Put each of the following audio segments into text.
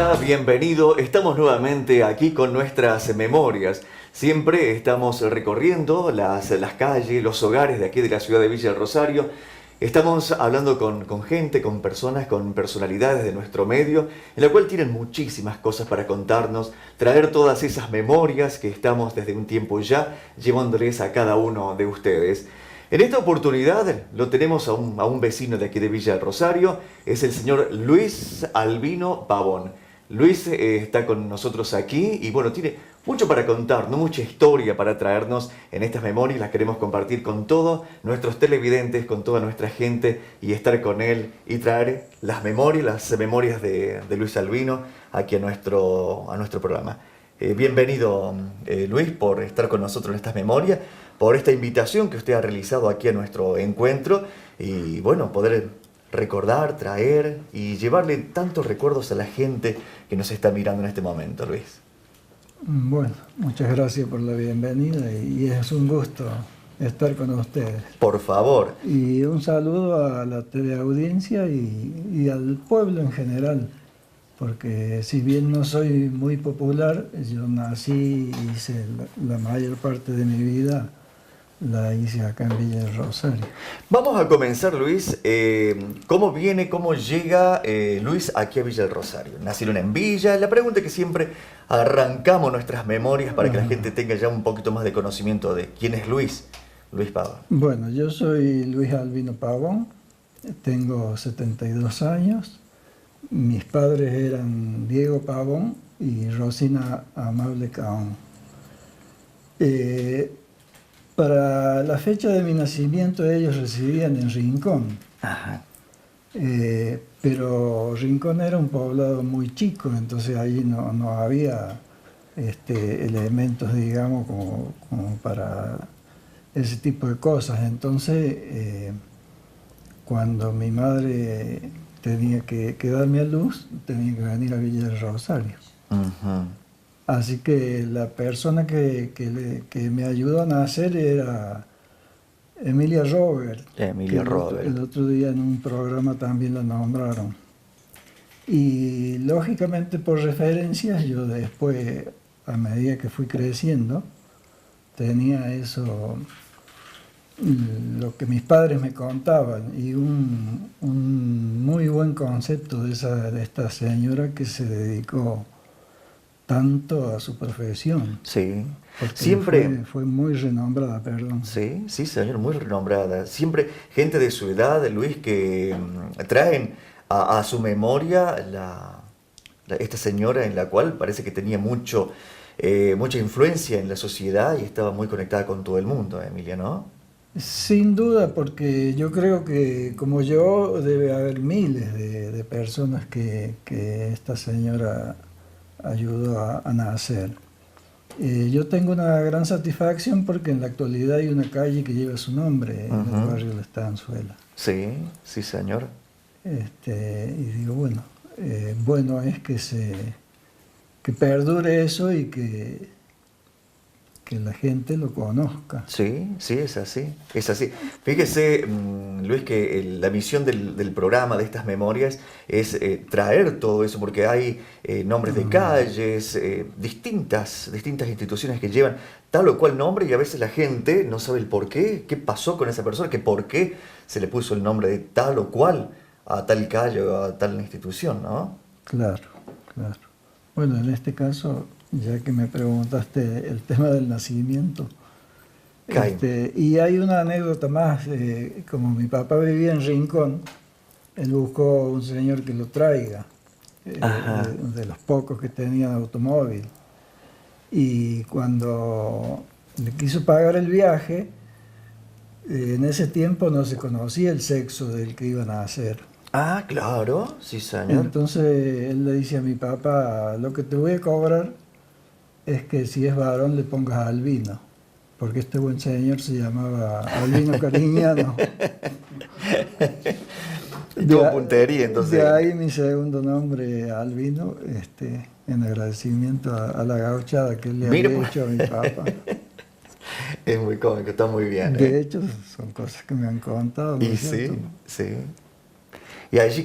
Hola, bienvenido. Estamos nuevamente aquí con nuestras memorias. Siempre estamos recorriendo las calles, los hogares de aquí de la ciudad de Villa del Rosario. Estamos hablando con gente, con personas, con personalidades de nuestro medio, en la cual tienen muchísimas cosas para contarnos, traer todas esas memorias que estamos desde un tiempo ya llevándoles a cada uno de ustedes. En esta oportunidad lo tenemos a un vecino de aquí de Villa del Rosario, es el señor Luis Albino Pavón. Luis está con nosotros aquí y bueno, tiene mucho para contarnos, mucha historia para traernos en estas memorias. Las queremos compartir con todos nuestros televidentes, con toda nuestra gente y estar con él y traer las memorias de Luis Albino aquí a nuestro programa. Bienvenido Luis por estar con nosotros en estas memorias, por esta invitación que usted ha realizado aquí a nuestro encuentro y bueno, poder recordar, traer y llevarle tantos recuerdos a la gente que nos está mirando en este momento, Luis. Bueno, muchas gracias por la bienvenida y es un gusto estar con ustedes. Por favor. Y un saludo a la teleaudiencia y al pueblo en general, porque si bien no soy muy popular, yo nací y hice la mayor parte de mi vida la hice acá en Villa del Rosario. Vamos a comenzar, Luis. ¿Cómo llega Luis aquí a Villa del Rosario? ¿Nacieron en Villa? La pregunta que siempre arrancamos nuestras memorias para que la gente tenga ya un poquito más de conocimiento de quién es Luis Pavón. Bueno, yo soy Luis Albino Pavón, tengo 72 años. Mis padres eran Diego Pavón y Rosina Amable Caón. Para la fecha de mi nacimiento ellos residían en Rincón. Ajá. Pero Rincón era un poblado muy chico, entonces allí no había elementos, digamos, como para ese tipo de cosas. Entonces, cuando mi madre tenía que darme a luz, tenía que venir a Villa del Rosario. Uh-huh. Así que la persona que me ayudó a nacer era Emilia Robert. Emilia Robert. El otro día en un programa también la nombraron. Y lógicamente por referencias yo después, a medida que fui creciendo, tenía eso, lo que mis padres me contaban, y un muy buen concepto de esta señora que se dedicó tanto a su profesión. Sí. Porque Siempre fue muy renombrada, perdón. Sí, señor, muy renombrada. Siempre gente de su edad, Luis, que traen a su memoria esta señora en la cual parece que tenía mucha influencia en la sociedad y estaba muy conectada con todo el mundo, Emilia, ¿no? Sin duda, porque yo creo que como yo debe haber miles de personas que esta señora ayudó a nacer. Yo tengo una gran satisfacción porque en la actualidad hay una calle que lleva su nombre, en el barrio de la Estanzuela. Sí, señor. Y digo, bueno es que perdure eso y que la gente lo conozca. Sí, es así. Fíjese, Luis, que la misión del programa, de estas memorias, es traer todo eso, porque hay nombres de calles, distintas instituciones que llevan tal o cual nombre y a veces la gente no sabe el por qué pasó con esa persona, que por qué se le puso el nombre de tal o cual a tal calle o a tal institución, ¿no? Claro. Bueno, en este caso, ya que me preguntaste el tema del nacimiento, y hay una anécdota más, como mi papá vivía en Rincón, él buscó un señor que lo traiga, de los pocos que tenían automóvil, y cuando le quiso pagar el viaje, en ese tiempo no se conocía el sexo del que iban a hacer. Ah, claro, sí, señor. Entonces él le dice a mi papá, lo que te voy a cobrar es que si es varón le pongas Albino, porque este buen señor se llamaba Albino Cariñano. Tuvo puntería, entonces. De ahí mi segundo nombre, Albino, en agradecimiento a la gauchada que le había hecho a mi papá. Es muy cómico, está muy bien. De hecho, son cosas que me han contado. Y sí. Y allí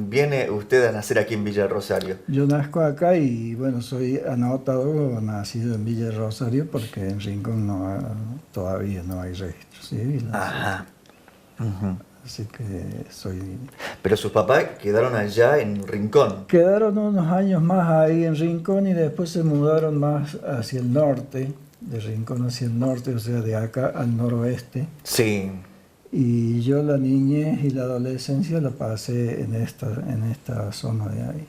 viene usted a nacer aquí en Villa del Rosario. Yo nazco acá y bueno, soy anotado, nacido en Villa del Rosario porque en Rincón todavía no hay registro civil. Ajá. Así que soy... Pero sus papás quedaron allá en Rincón. Quedaron unos años más ahí en Rincón y después se mudaron más hacia el norte, de Rincón hacia el norte, o sea, de acá al noroeste. Sí. Y yo la niñez y la adolescencia la pasé en esta zona de ahí,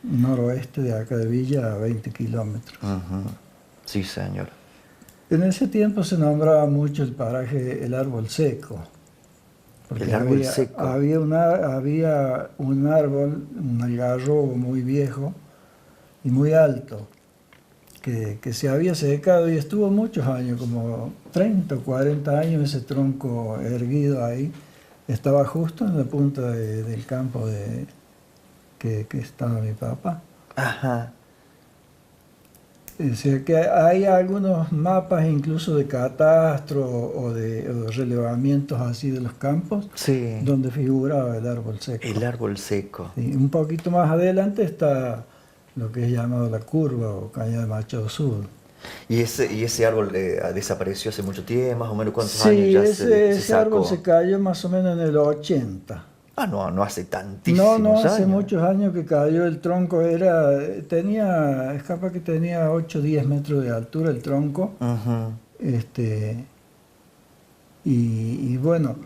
noroeste de acá de Villa, a 20 kilómetros. Sí, señor. En ese tiempo se nombraba mucho el paraje el Árbol Seco. Porque El árbol seco. había un árbol, un algarrobo muy viejo y muy alto, que se había secado y estuvo muchos años, como 30 o 40 años, ese tronco erguido ahí. Estaba justo en la punta del campo que estaba mi papá. Ajá. O sea que hay algunos mapas incluso de catastro o de relevamientos así de los campos, Sí. donde figuraba el árbol seco. El árbol seco. Sí, un poquito más adelante está lo que es llamado la curva o caña de Machado Sur. ¿Y ese árbol desapareció hace mucho tiempo? ¿Más o menos cuántos Sí, años ya se ese sacó? árbol se cayó más o menos en el 80. Ah, no hace tantísimos años. No, hace muchos años que cayó el tronco, es capaz que tenía 8 o 10 metros de altura el tronco. Y bueno,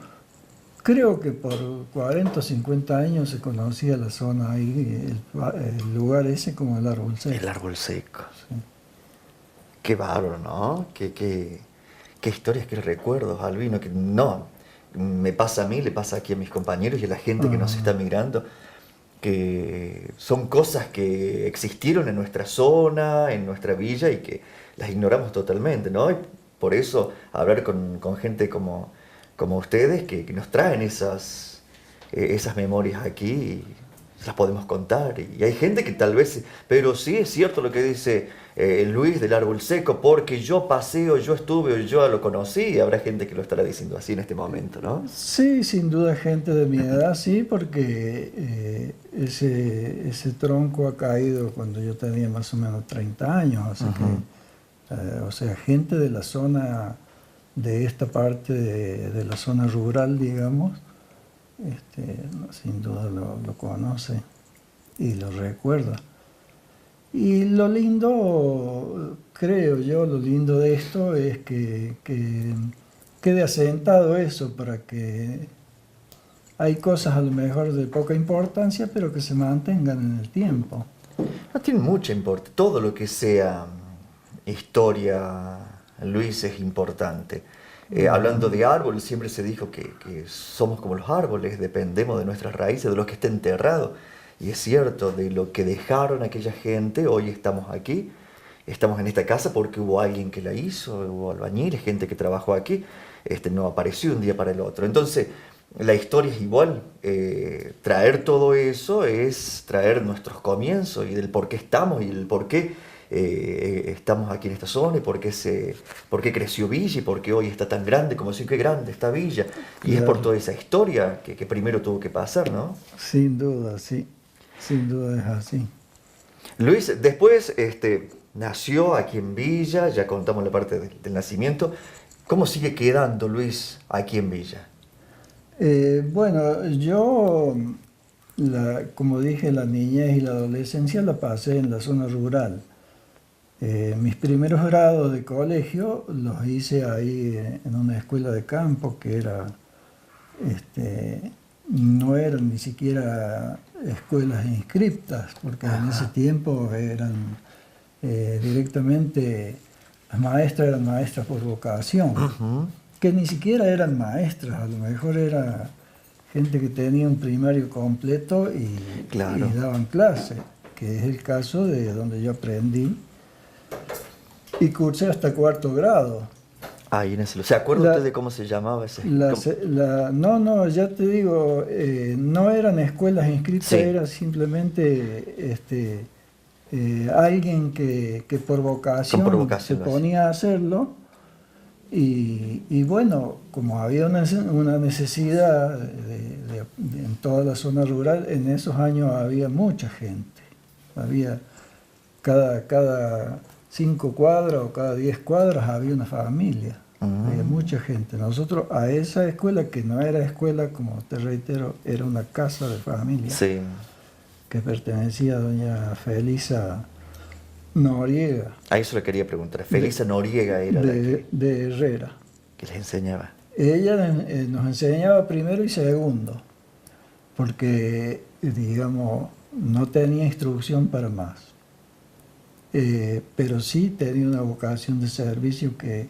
creo que por 40 o 50 años se conocía la zona ahí, el lugar ese como el árbol seco. El árbol seco. Sí. Qué bárbaro, ¿no? Qué historias, qué recuerdos, Albino, que no, me pasa a mí, le pasa aquí a mis compañeros y a la gente que nos está mirando, que son cosas que existieron en nuestra zona, en nuestra villa y que las ignoramos totalmente, ¿no? Y por eso hablar con gente como ustedes que nos traen esas memorias aquí y las podemos contar. Y hay gente que tal vez, pero sí es cierto lo que dice Luis del árbol seco, porque yo pasé, o yo estuve, o yo lo conocí, y habrá gente que lo estará diciendo así en este momento, ¿no? Sí, sin duda gente de mi edad, sí, porque ese tronco ha caído cuando yo tenía más o menos 30 años, así que, o sea, gente de la zona, de esta parte de la zona rural, digamos, sin duda lo conoce y lo recuerda. Y lo lindo, creo yo, lo lindo de esto es que quede asentado eso para que hay cosas a lo mejor de poca importancia, pero que se mantengan en el tiempo. No tiene mucha importancia. Todo lo que sea historia, Luis, es importante. Hablando de árboles, siempre se dijo que somos como los árboles, dependemos de nuestras raíces, de lo que está enterrado. Y es cierto, de lo que dejaron aquella gente, hoy estamos aquí, estamos en esta casa porque hubo alguien que la hizo, hubo albañiles, gente que trabajó aquí, no apareció un día para el otro. Entonces, la historia es igual, traer todo eso es traer nuestros comienzos y del por qué estamos y el por qué estamos aquí en esta zona y por qué creció Villa y por qué hoy está tan grande, como decir, qué grande está Villa. Y es por toda esa historia que primero tuvo que pasar, ¿no? Sin duda, sí. Sin duda es así. Luis, después nació aquí en Villa, ya contamos la parte del nacimiento. ¿Cómo sigue quedando Luis aquí en Villa? Bueno, yo, como dije, la niñez y la adolescencia la pasé en la zona rural. Mis primeros grados de colegio los hice ahí en una escuela de campo que era, no eran ni siquiera escuelas inscriptas, porque en ese tiempo eran directamente, las maestras eran maestras por vocación, que ni siquiera eran maestras, a lo mejor era gente que tenía un primario completo y daban clase, que es el caso de donde yo aprendí y cursé hasta 4º grado. Ahí en ese, ¿se acuerda usted de cómo se llamaba ese? No, ya te digo, no eran escuelas inscritas, sí. Era simplemente alguien que por vocación se ponía a hacerlo Y bueno, como había una necesidad en toda la zona rural, en esos años había mucha gente. Había cada 5 cuadras o cada 10 cuadras había una familia. Había mucha gente. Nosotros a esa escuela, que no era escuela, como te reitero, era una casa de familia, Sí. que pertenecía a doña Felisa Noriega, A eso le quería preguntar. Felisa Noriega era la de Herrera. que les enseñaba. Ella nos enseñaba primero y segundo, porque, digamos, no tenía instrucción para más. Pero sí tenía una vocación de servicio que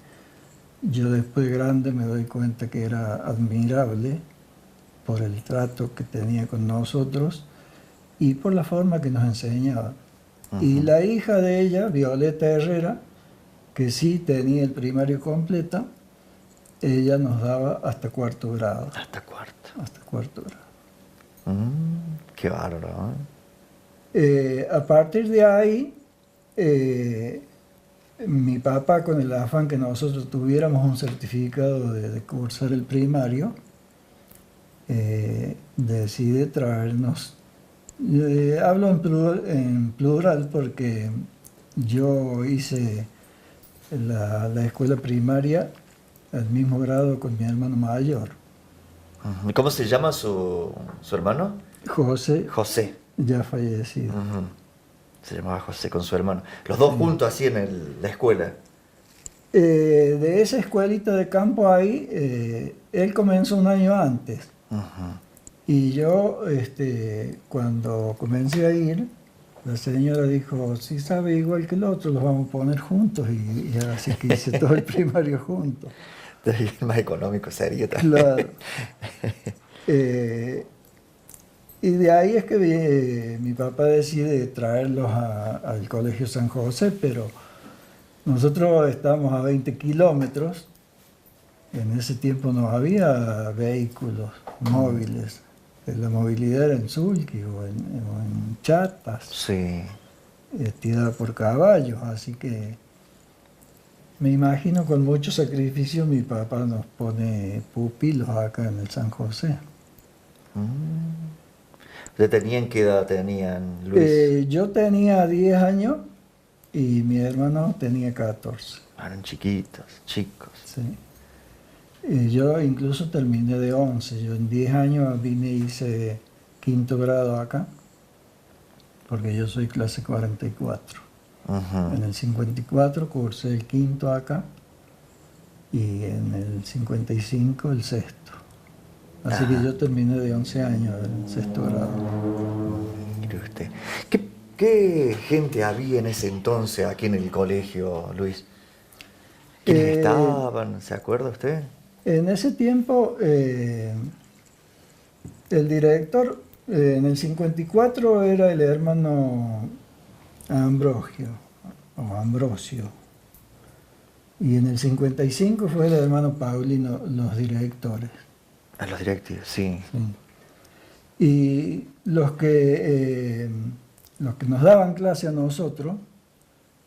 yo después de grande me doy cuenta que era admirable por el trato que tenía con nosotros y por la forma que nos enseñaba. Y la hija de ella, Violeta Herrera, que sí tenía el primario completo, ella nos daba hasta 4º grado. Hasta cuarto. Hasta 4º grado. Qué bárbaro, A partir de ahí, mi papá, con el afán que nosotros tuviéramos un certificado de cursar el primario, decide traernos. Hablo en plural porque yo hice la escuela primaria al mismo grado con mi hermano mayor. ¿Y cómo se llama su hermano? José, José. ya fallecido. Se llamaba José con su hermano. Los dos juntos así en la escuela. De esa escuelita de campo ahí, él comenzó un año antes. Y yo, cuando comencé a ir, la señora dijo, si sabe igual que el otro, los vamos a poner juntos. Y así que hice todo el primario juntos. Más económico sería también. Claro. Y de ahí es que mi papá decide traerlos al Colegio San José, pero nosotros estábamos a 20 kilómetros. En ese tiempo no había vehículos móviles. La movilidad era en sulky o en chatas, Sí. tirada por caballos. Así que me imagino con mucho sacrificio mi papá nos pone pupilos acá en el San José. ¿Qué edad tenían, Luis? Yo tenía 10 años y mi hermano tenía 14. Eran chiquitos, chicos. Sí. Yo incluso terminé de 11. Yo en 10 años vine y hice 5º grado acá, porque yo soy clase 44. En el 54 cursé el 5º acá y en el 55 el 6º. Así que yo terminé de 11 años el 6º grado. Mire usted. ¿Qué gente había en ese entonces aquí en el colegio, Luis? ¿Quiénes estaban? ¿Se acuerda usted? En ese tiempo, el director en el 54 era el hermano Ambrosio. Y en el 55 fue el hermano Paulino, los directores. A los directivos, sí. Sí. Y los que nos daban clase a nosotros,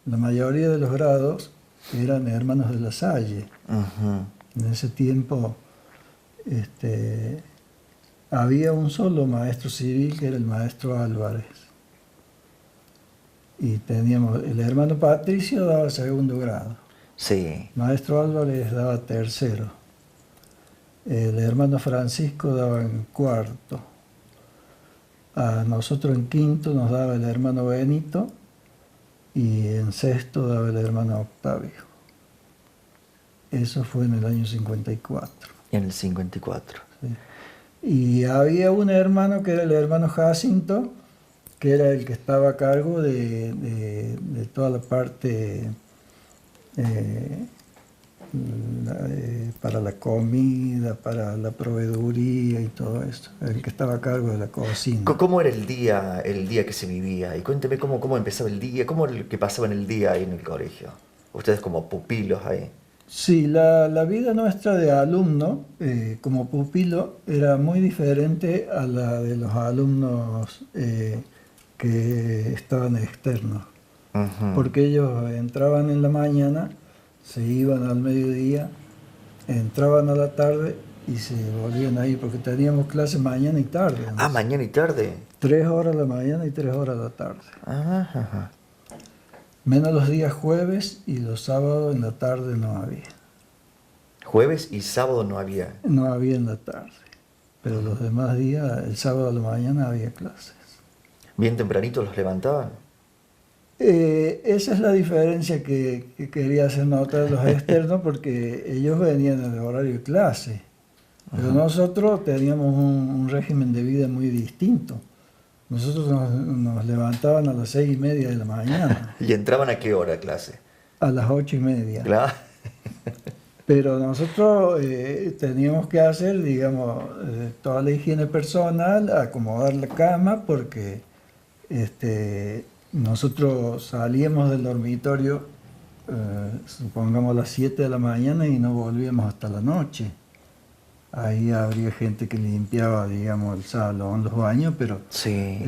la mayoría de los grados eran hermanos de La Salle. En ese tiempo había un solo maestro civil que era el maestro Álvarez. Y teníamos, el hermano Patricio daba 2º grado. Sí. Maestro Álvarez daba 3º. El hermano Francisco daba en 4º. A nosotros en 5º nos daba el hermano Benito y en 6º daba el hermano Octavio. Eso fue en el año 54. En el 54. Sí. Y había un hermano que era el hermano Jacinto, que era el que estaba a cargo de toda la parte para la comida, para la proveeduría y todo eso, el que estaba a cargo de la cocina. ¿Cómo era el día que se vivía? Y cuénteme cómo empezaba el día, cómo era lo que pasaba en el día ahí en el colegio. Ustedes como pupilos ahí. Sí, la vida nuestra de alumno, como pupilo, era muy diferente a la de los alumnos que estaban externos. Porque ellos entraban en la mañana, se iban al mediodía entraban a la tarde y se volvían a ir, porque teníamos clases mañana y tarde. Ah, mañana y tarde. 3 horas a la mañana y 3 horas a la tarde. Ajá, ajá. Menos los días jueves y los sábados en la tarde no había. Jueves y sábado no había. No había en la tarde. Pero los demás días, el sábado a la mañana había clases. ¿Bien tempranito los levantaban? Esa es la diferencia que quería hacer notar de los externos, porque ellos venían en el horario de clase. Pero Ajá. nosotros teníamos un régimen de vida muy distinto. Nosotros nos levantaban a las 6:30 de la mañana, ¿Y entraban a qué hora a clase? a las 8:30. Claro. Pero nosotros teníamos que hacer, digamos, toda la higiene personal, acomodar la cama, porque nosotros salíamos del dormitorio, supongamos a las 7 de la mañana, y no volvíamos hasta la noche. Ahí habría gente que limpiaba, digamos, el salón, los baños, pero Sí.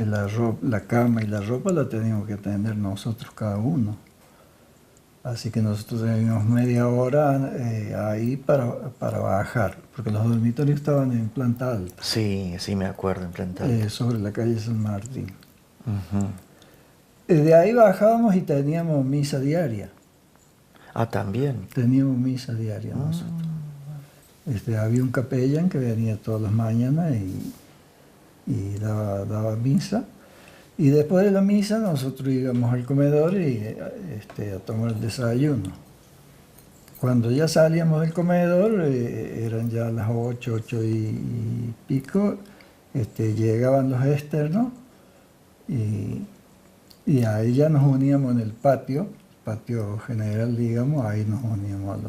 la cama y la ropa la teníamos que atender nosotros cada uno. Así que nosotros teníamos media hora ahí para bajar, porque los dormitorios estaban en planta alta, Sí, sí me acuerdo, en planta alta. sobre la calle San Martín. Ujú. De ahí bajábamos y teníamos misa diaria. Ah, también. Teníamos misa diaria nosotros. Había un capellán que venía todas las mañanas y daba misa. Y después de la misa nosotros íbamos al comedor y a tomar el desayuno. Cuando ya salíamos del comedor, eran ya las 8 y pico, llegaban los externos y ahí ya nos uníamos en el patio general, digamos, ahí nos uníamos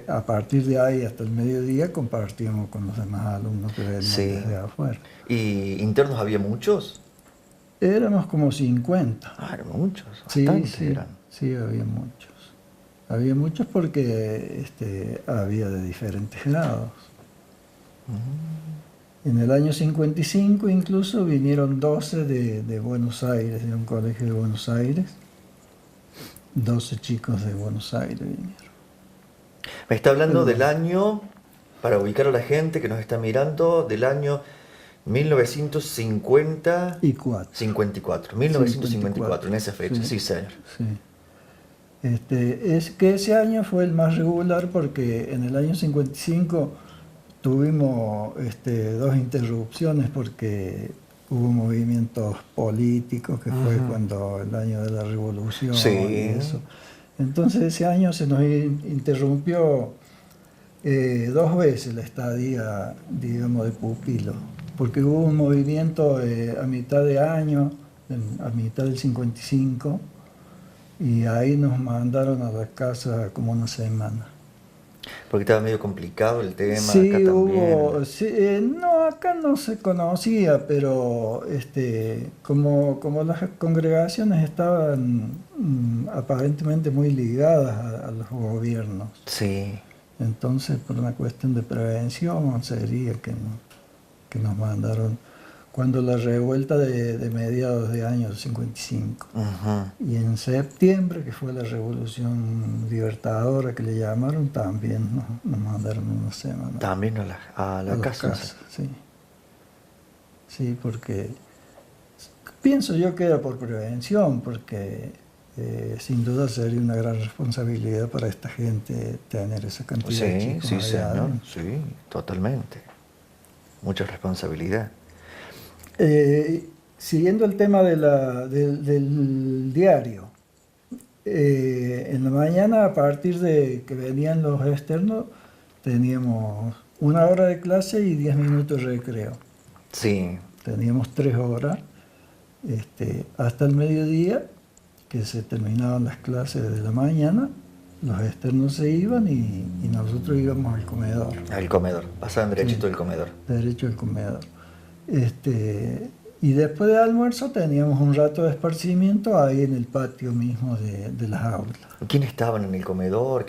a partir de ahí hasta el mediodía compartíamos con los demás alumnos que venían Sí. desde afuera. ¿Y internos había muchos? Éramos como 50. Ah, eran muchos, Sí, bastantes sí, eran. sí, había muchos. Había muchos porque había de diferentes grados. En el año 55 incluso vinieron 12 de Buenos Aires, de un colegio de Buenos Aires. 12 chicos de Buenos Aires vinieron. Me está hablando del año, para ubicar a la gente que nos está mirando, del año 1950... Y 4. 54, 1954, en esa fecha, sí, señor. Sí. Es que ese año fue el más regular porque en el año 55 tuvimos 2 interrupciones porque hubo movimientos políticos, que fue cuando el año de la revolución Sí. y eso. Entonces ese año se nos interrumpió 2 veces la estadía, digamos, de pupilo, porque hubo un movimiento a mitad de año, a mitad del 55, y ahí nos mandaron a la casa como una semana. Porque estaba medio complicado el tema, Sí, acá hubo, también. sí, no, acá no se conocía, pero como las congregaciones estaban aparentemente muy ligadas a los gobiernos, Sí, entonces por una cuestión de prevención sería que nos mandaron cuando la revuelta de mediados de año 55. ujú. Y en septiembre, que fue la revolución libertadora que le llamaron, también nos mandaron una semana También a a la las casa. casas. Sí. Sí, porque pienso yo que era por prevención, porque sin duda sería una gran responsabilidad para esta gente tener esa cantidad de Sí, chicos sí, allá señor, adentro. sí, totalmente. Mucha responsabilidad. Siguiendo el tema del diario, en la mañana, a partir de que venían los externos, teníamos 1 hora de clase y 10 minutos de recreo. Sí, Teníamos 3 horas, hasta el mediodía, que se terminaban las clases de la mañana, los externos se iban y nosotros íbamos al comedor, al comedor. Pasaban derechito Sí. del comedor. derecho al comedor. Y después del almuerzo teníamos un rato de esparcimiento ahí en el patio mismo de las aulas. ¿Quiénes estaban en el comedor?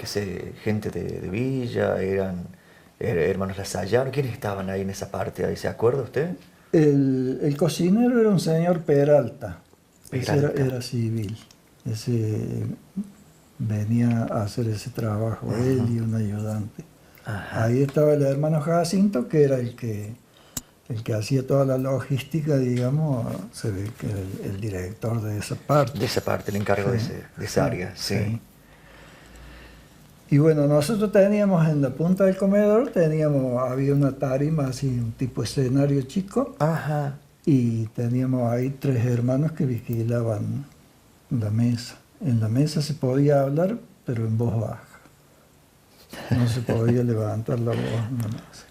Gente de Villa, eran hermanos Lasallano. ¿Quiénes estaban ahí en esa parte? ¿Ahí se acuerda usted? El cocinero era un señor Peralta. Ese Peralta. era civil. Ese venía a hacer ese trabajo, él y un ayudante. Ajá. Ahí estaba el hermano Jacinto, que era el que hacía toda la logística, digamos, se ve que era el director de esa parte. De esa parte, el encargo Sí, de esa área, sí. Y bueno, nosotros teníamos en la punta del comedor, había una tarima así, un tipo escenario chico, Ajá. y teníamos ahí 3 hermanos que vigilaban la mesa. En la mesa se podía hablar, pero en voz baja. No se podía levantar la voz en la mesa.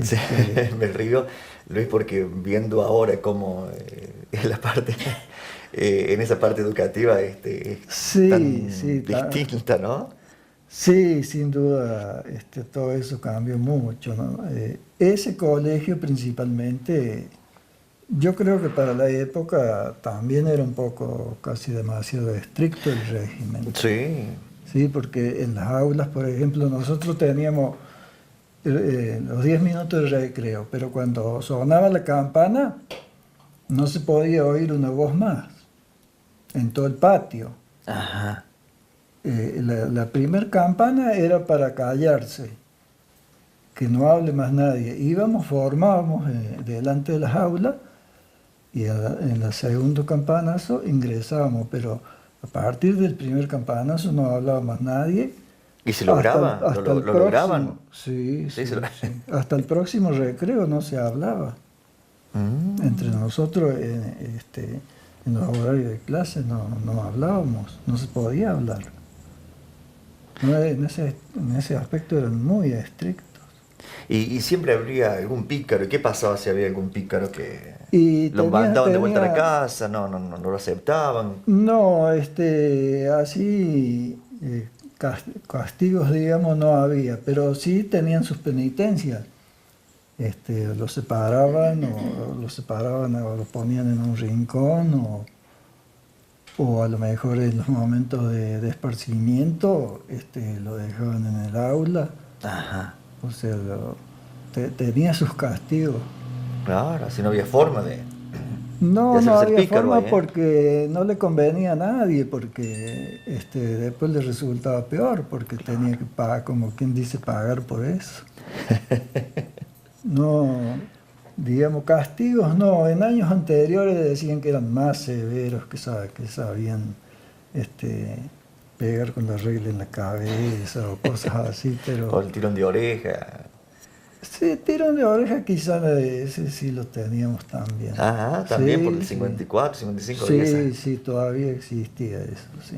Sí, me río, Luis, porque viendo ahora cómo en la parte, en esa parte educativa es Sí, tan sí, distinta, ¿no? sí, sin duda, todo eso cambió mucho, ¿no? Ese colegio principalmente, yo creo que para la época también era un poco casi demasiado estricto el régimen. Sí. Sí, porque en las aulas, por ejemplo, nosotros teníamos los 10 minutos de recreo, pero cuando sonaba la campana no se podía oír una voz más en todo el patio. Ajá. La primer campana era para callarse, que no hable más nadie. Formábamos delante de las aulas y en el segundo campanazo ingresábamos, pero a partir del primer campanazo no hablaba más nadie. ¿Y se lograba? Hasta el ¿Lo lograban? Sí, Sí, sí, sí. Hasta el próximo recreo no se hablaba. Entre nosotros en los horarios de clase no hablábamos, no se podía hablar. No, en ese aspecto eran muy estrictos. Y siempre habría algún pícaro. ¿Y qué pasaba si había algún pícaro que Y lo mandaban de vuelta a la casa? No lo aceptaban. No, así castigos, digamos, no había, pero sí tenían sus penitencias. Los separaban o los ponían en un rincón o a lo mejor en los momentos de esparcimiento lo dejaban en el aula. Ajá. O sea, tenía sus castigos. Claro, así no había forma de No hacerse el había pícaro forma ahí, ¿eh? porque no le convenía a nadie, porque después le resultaba peor, porque tenía que pagar, como quien dice, pagar por eso. No, digamos, castigos no. En años anteriores decían que eran más severos, que sabían pegar con la regla en la cabeza o cosas así, O pero el tirón de oreja. sí, tirón de oreja quizá ese sí lo teníamos también. Ajá, también por el Sí, 54, 55 había sí, esa. sí, todavía existía eso, sí.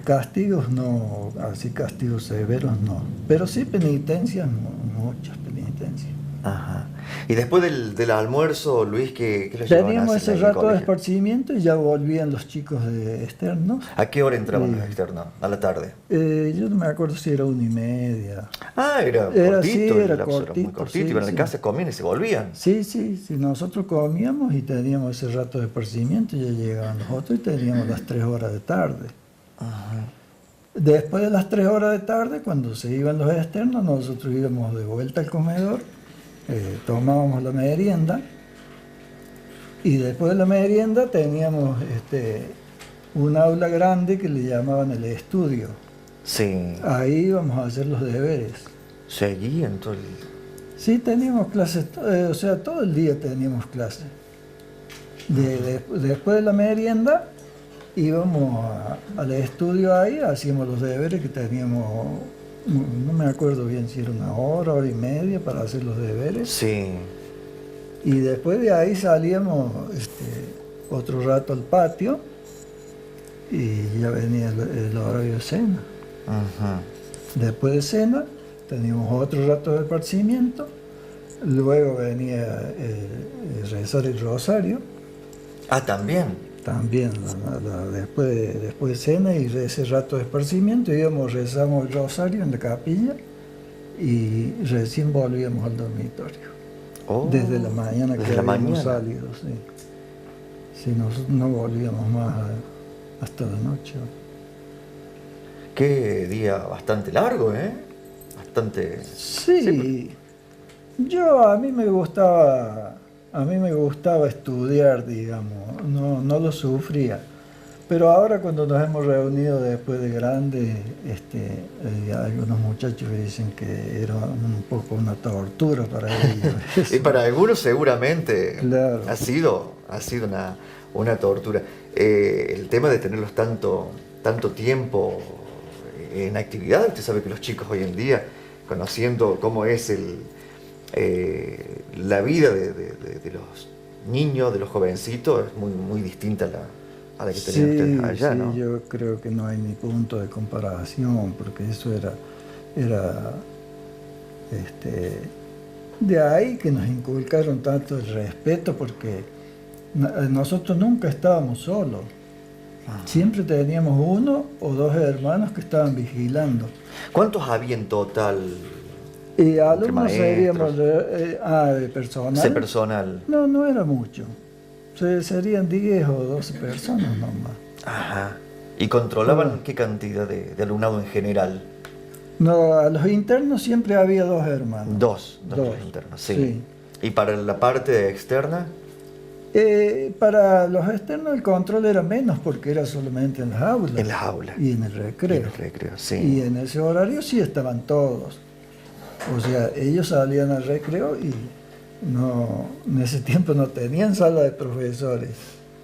Castigos no, así castigos severos no, pero sí penitencias, muchas penitencias. Ajá. Y después del almuerzo, Luis, ¿qué lo llevaban a Teníamos hacer ese ahí en el rato de colegio? esparcimiento y ya volvían los chicos de externos. ¿A qué hora entraban los Y, externos? A la tarde. yo no me acuerdo si era 1:30. Ah, era Sí, cortito, el era lapso era muy cortito, cortito, sí, iban a la sí. casa, comían y se volvían. Sí, nosotros comíamos y teníamos ese rato de esparcimiento, ya llegaban los otros y teníamos las 3 horas de tarde. Ajá. Después de las 3 horas de tarde, cuando se iban los externos, nosotros íbamos de vuelta al comedor, tomábamos la merienda y después de la merienda teníamos un aula grande que le llamaban el estudio. Sí, Ahí íbamos a hacer los deberes. seguían todo el... Sí, teníamos clases, o sea, todo el día teníamos clases. Después de la merienda íbamos al estudio ahí, hacíamos los deberes que teníamos, no me acuerdo bien si era 1 hora y media para hacer los deberes. Sí. Y después de ahí salíamos otro rato al patio y ya venía el horario de cena. Ajá. Después de cena teníamos otro rato de esparcimiento, luego venía rezar el rosario. Ah, también. También, después de cena y de ese rato de esparcimiento rezamos el rosario en la capilla y recién volvíamos al dormitorio. Oh, Desde la mañana desde que la habíamos mañana. salido, sí. Sí, nosotros no volvíamos más hasta la noche. Qué día bastante largo, ¿eh? Bastante... Sí, a mí me gustaba estudiar, digamos, no lo sufría. Pero ahora cuando nos hemos reunido después de grande, algunos muchachos dicen que era un poco una tortura para ellos. Y para algunos seguramente Claro. ha sido una tortura. El tema de tenerlos tanto tiempo en actividad, usted sabe que los chicos hoy en día, conociendo cómo es la vida de los niños, de los jovencitos, es muy distinta a la que tenían ustedes allá, sí, ¿no? yo creo que no hay ni punto de comparación, porque eso era de ahí que nos inculcaron tanto el respeto, porque nosotros nunca estábamos solos. Siempre teníamos uno o dos hermanos que estaban vigilando. ¿Cuántos había en total? Y alumnos maestros? seríamos de personal. Ese personal. No era mucho. Serían 10 o 12 personas nomás. Ajá. ¿Y controlaban qué cantidad de alumnado en general? No, a los internos siempre había dos hermanos. Dos internos, sí. Sí. ¿Y para la parte externa? Para los externos el control era menos porque era solamente en las aulas. En las aulas. Y en el recreo. En el recreo, sí. Y en ese horario sí estaban todos. O sea, ellos salían al recreo y en ese tiempo no tenían sala de profesores.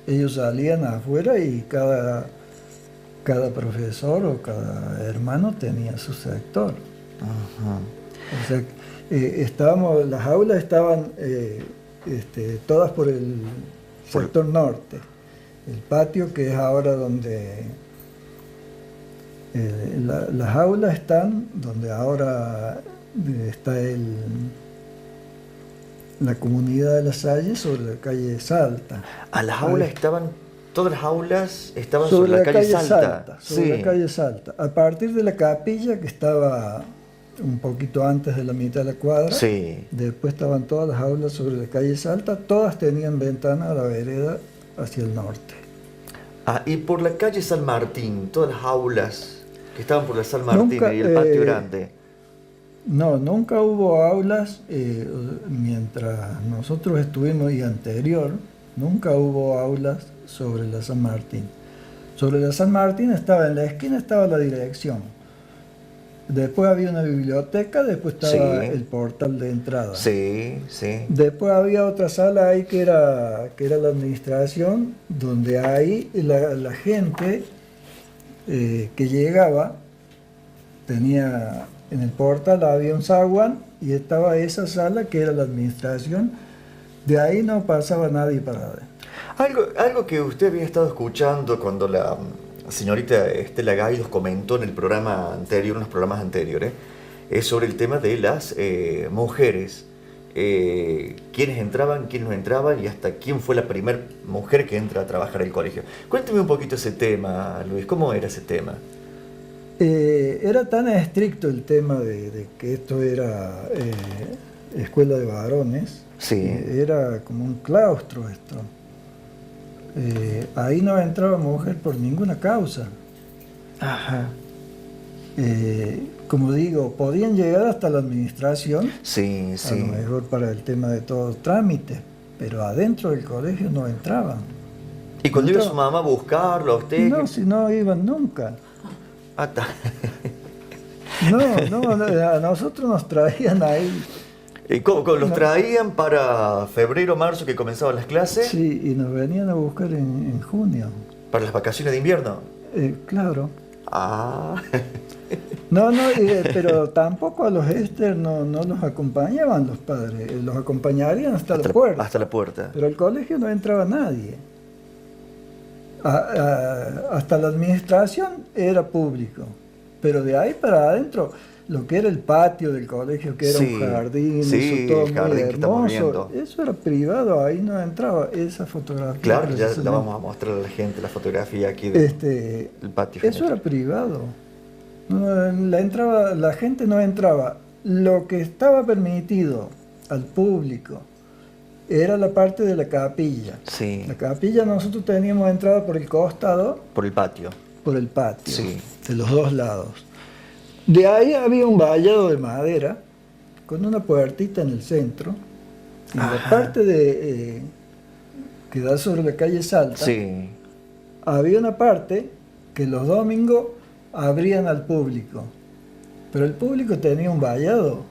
Ellos salían afuera y cada profesor o cada hermano tenía su sector. O sea, las aulas estaban todas por el sector norte. El patio, que es ahora donde las aulas están, donde ahora está la comunidad de La Salle, sobre la calle Salta. ¿A las aulas todas las aulas estaban sobre la calle Salta? Sobre la calle Salta. A partir de la capilla, que estaba un poquito antes de la mitad de la cuadra, sí. Después estaban todas las aulas sobre la calle Salta, todas tenían ventana a la vereda hacia el norte. Y por la calle San Martín, todas las aulas que estaban por la San Martín y el patio grande. No, nunca hubo aulas, mientras nosotros estuvimos y anterior, nunca hubo aulas sobre la San Martín. Sobre la San Martín en la esquina estaba la dirección. Después había una biblioteca, después estaba el portal de entrada. Sí, sí. Después había otra sala ahí que era la administración, donde ahí la gente que llegaba tenía... En el portal había un zaguán y estaba esa sala que era la administración. De ahí no pasaba nadie para adentro. Algo que usted había estado escuchando cuando la señorita Estela Gaidos comentó en el programa anterior, unos programas anteriores, es sobre el tema de las mujeres. Quiénes entraban, quiénes no entraban y hasta quién fue la primera mujer que entra a trabajar al colegio. Cuénteme un poquito ese tema, Luis. ¿Cómo era ese tema? Era tan estricto el tema de que esto era escuela de varones. Sí. Era como un claustro esto. Ahí no entraba mujer por ninguna causa. Ajá. Como digo, podían llegar hasta la administración, sí, sí. A lo mejor para el tema de todo trámite, pero adentro del colegio no entraban. ¿Y cuando iba su mamá a buscarlo a usted? No, si no iban nunca. No, a nosotros nos traían ahí. ¿Y cómo los traían para febrero, marzo, que comenzaban las clases? Sí, y nos venían a buscar en junio. ¿Para las vacaciones de invierno? Claro. No, pero tampoco a los externos no los acompañaban los padres, los acompañarían hasta la puerta. Hasta la puerta. Pero al colegio no entraba nadie. Hasta la administración era público, pero de ahí para adentro, lo que era el patio del colegio, que era un jardín, eso todo muy hermoso, eso era privado, ahí no entraba esa fotografía. Claro, ya la vamos a mostrar a la gente, la fotografía aquí del patio. Eso era privado. La gente no entraba. Lo que estaba permitido al público era la parte de la capilla. Sí. La capilla nosotros teníamos entrada por el costado. Por el patio. Por el patio, sí. De los dos lados. De ahí había un vallado de madera con una puertita en el centro. Y la parte que da sobre la calle Salta, sí. había una parte que los domingos abrían al público, pero el público tenía un vallado.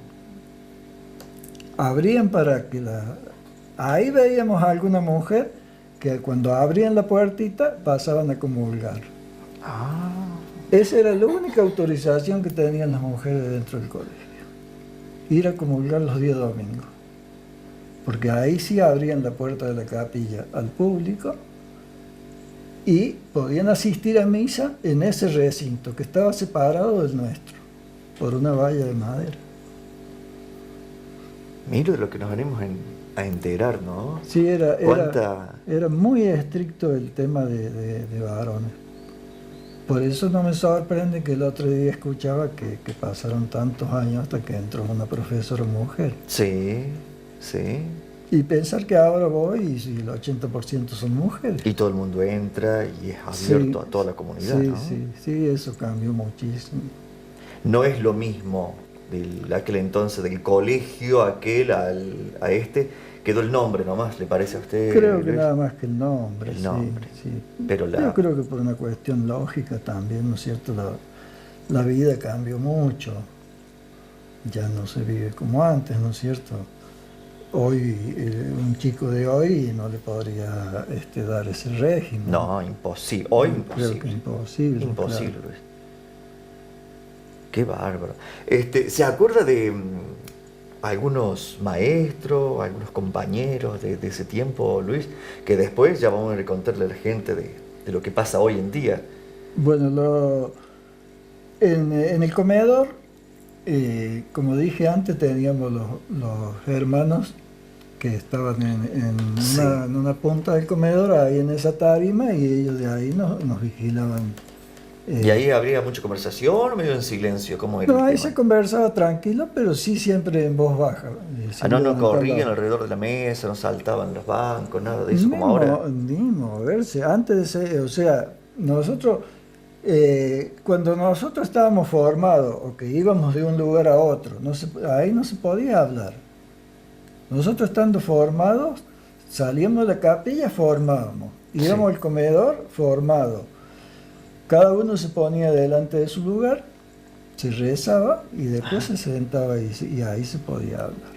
Abrían para que ahí veíamos a alguna mujer que cuando abrían la puertita pasaban a comulgar. Esa era la única autorización que tenían las mujeres dentro del colegio. Ir a comulgar los días domingos. Porque ahí sí abrían la puerta de la capilla al público y podían asistir a misa en ese recinto que estaba separado del nuestro por una valla de madera. Mira de lo que nos venimos a enterar, ¿no? Sí, era muy estricto el tema de varones. Por eso no me sorprende que el otro día escuchaba que pasaron tantos años hasta que entró una profesora mujer. Sí, sí. Y pensar que ahora voy y si el 80% son mujeres. Y todo el mundo entra y es abierto a toda la comunidad, sí, ¿no? Sí, eso cambió muchísimo. No es lo mismo de aquel entonces del colegio a este. Quedó el nombre nomás, ¿le parece a usted? Creo que nada más que el nombre. El nombre. Sí. Pero yo creo que por una cuestión lógica también, ¿no es cierto? La vida cambió mucho. Ya no se vive como antes, ¿no es cierto? Hoy, un chico de hoy no le podría dar ese régimen. No, imposible. Hoy imposible. Creo que imposible. Imposible, claro. Luis. Qué bárbaro. ¿Se acuerda de algunos maestros, algunos compañeros de ese tiempo, Luis? Que después ya vamos a contarle a la gente de lo que pasa hoy en día. Bueno, en el comedor, como dije antes, teníamos los hermanos que estaban en una punta del comedor, ahí en esa tarima, y ellos de ahí nos vigilaban. ¿Y ahí habría mucha conversación o medio en silencio? ¿Cómo era? No, ahí se conversaba tranquilo, pero sí siempre en voz baja. No corrían alrededor de la mesa, no saltaban los bancos, nada de eso como ahora. Ni moverse. Antes de o sea, nosotros, cuando nosotros estábamos formados o que íbamos de un lugar a otro, ahí no se podía hablar. Nosotros estando formados, salíamos de la capilla, formábamos. Íbamos al comedor, formados. Cada uno se ponía delante de su lugar, se rezaba y después se sentaba y ahí se podía hablar.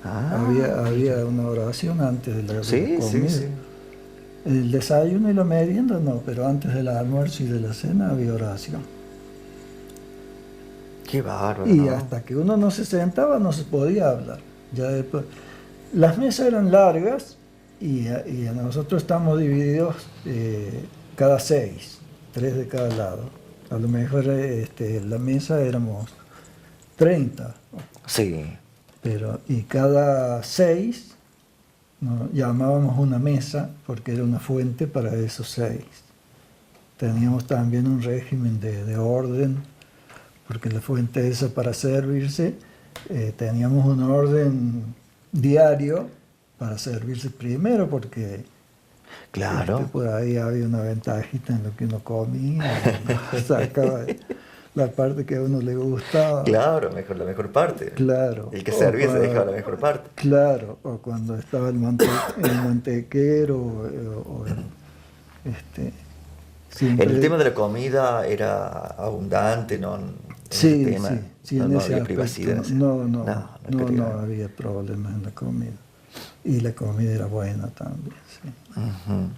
Había una oración antes de la comida. Sí. El desayuno y la merienda no, pero antes del almuerzo y de la cena había oración. Qué bárbaro. Y hasta que uno no se sentaba no se podía hablar. Ya después, las mesas eran largas y nosotros estamos divididos cada 6. 3 de cada lado. A lo mejor la mesa éramos 30. Sí. Y cada 6 nos llamábamos una mesa porque era una fuente para esos 6. Teníamos también un régimen de orden, porque la fuente esa para servirse, teníamos un orden diario para servirse primero porque claro. Por ahí había una ventajita en lo que uno comía, sacaba la parte que a uno le gustaba. Claro, la mejor parte. Claro. El que servía se dejaba la mejor parte. Claro, o cuando estaba el mantequero, siempre... El tema de la comida era abundante, ¿no? Sí, no en ese había privacidad. No había problemas en la comida. Y la comida era buena también, sí. Uh-huh.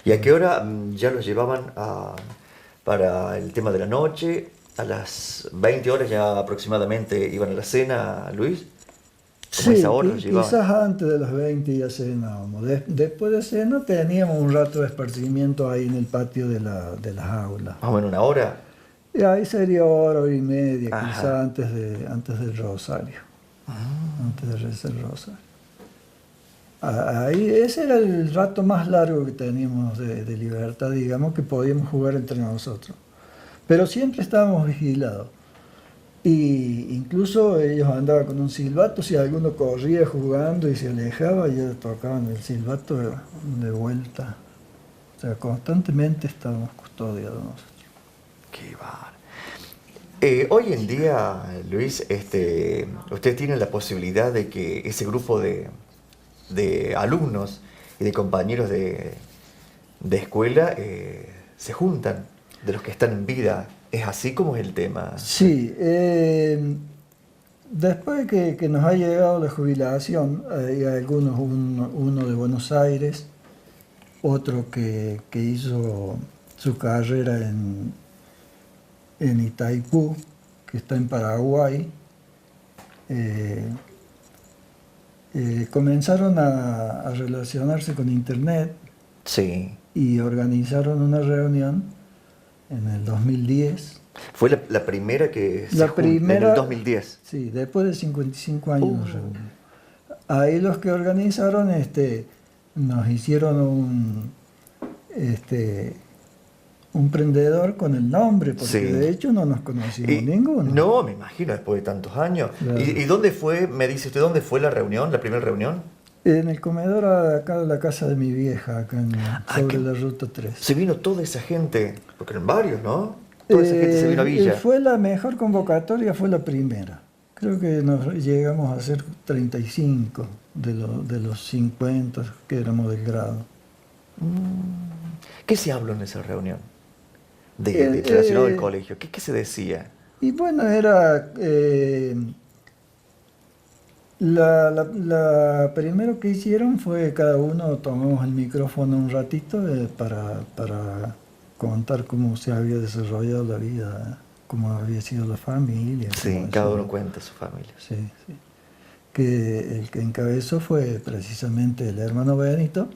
¿Y a qué hora ya los llevaban para el tema de la noche? ¿A las 20 horas ya aproximadamente iban a la cena, Luis? Sí, esa hora los llevaban? Quizás antes de las 20 ya cenábamos. Después de cena teníamos un rato de esparcimiento ahí en el patio de las aulas. ¿Más o menos una hora? Y ahí sería hora y media, Ajá. quizás antes del rosario. Antes de rezar el rosario. Ahí, ese era el rato más largo que teníamos de libertad, digamos, que podíamos jugar entre nosotros. Pero siempre estábamos vigilados. Y incluso ellos andaban con un silbato, si alguno corría jugando y se alejaba, ya tocaban el silbato de vuelta. O sea, constantemente estábamos custodiados nosotros. Qué bárbaro. Hoy en día, Luis, usted tiene la posibilidad de que ese grupo de alumnos y de compañeros de de escuela se juntan, de los que están en vida. ¿Es así como es el tema? Sí, después que nos ha llegado la jubilación, hay algunos, uno de Buenos Aires, otro que hizo su carrera en Itaipú, que está en Paraguay. Comenzaron a relacionarse con Internet Sí. y organizaron una reunión en el 2010. Fue la primera que La primera, en el 2010. sí, después de 55 años nos Uh. reunimos. Ahí los que organizaron nos hicieron un prendedor con el nombre, porque Sí. de hecho no nos conocíamos ninguno. No, me imagino, después de tantos años. Claro. ¿Y dónde fue, me dice usted, dónde fue la reunión, la primera reunión? En el comedor acá de la casa de mi vieja, acá sobre la ruta 3. Se vino toda esa gente, porque eran varios, ¿no? Toda esa gente se vino a Villa. Fue la mejor convocatoria, fue la primera. Creo que nos llegamos a ser 35 de los 50 que éramos del grado. ¿Qué se habló en esa reunión? Relacionado al colegio. ¿Qué se decía? Y bueno, era... la primero que hicieron fue cada uno tomamos el micrófono un ratito para contar cómo se había desarrollado la vida, cómo había sido la familia. Sí, cada uno cuenta su familia. Sí, sí. Que el que encabezó fue precisamente el hermano Benito,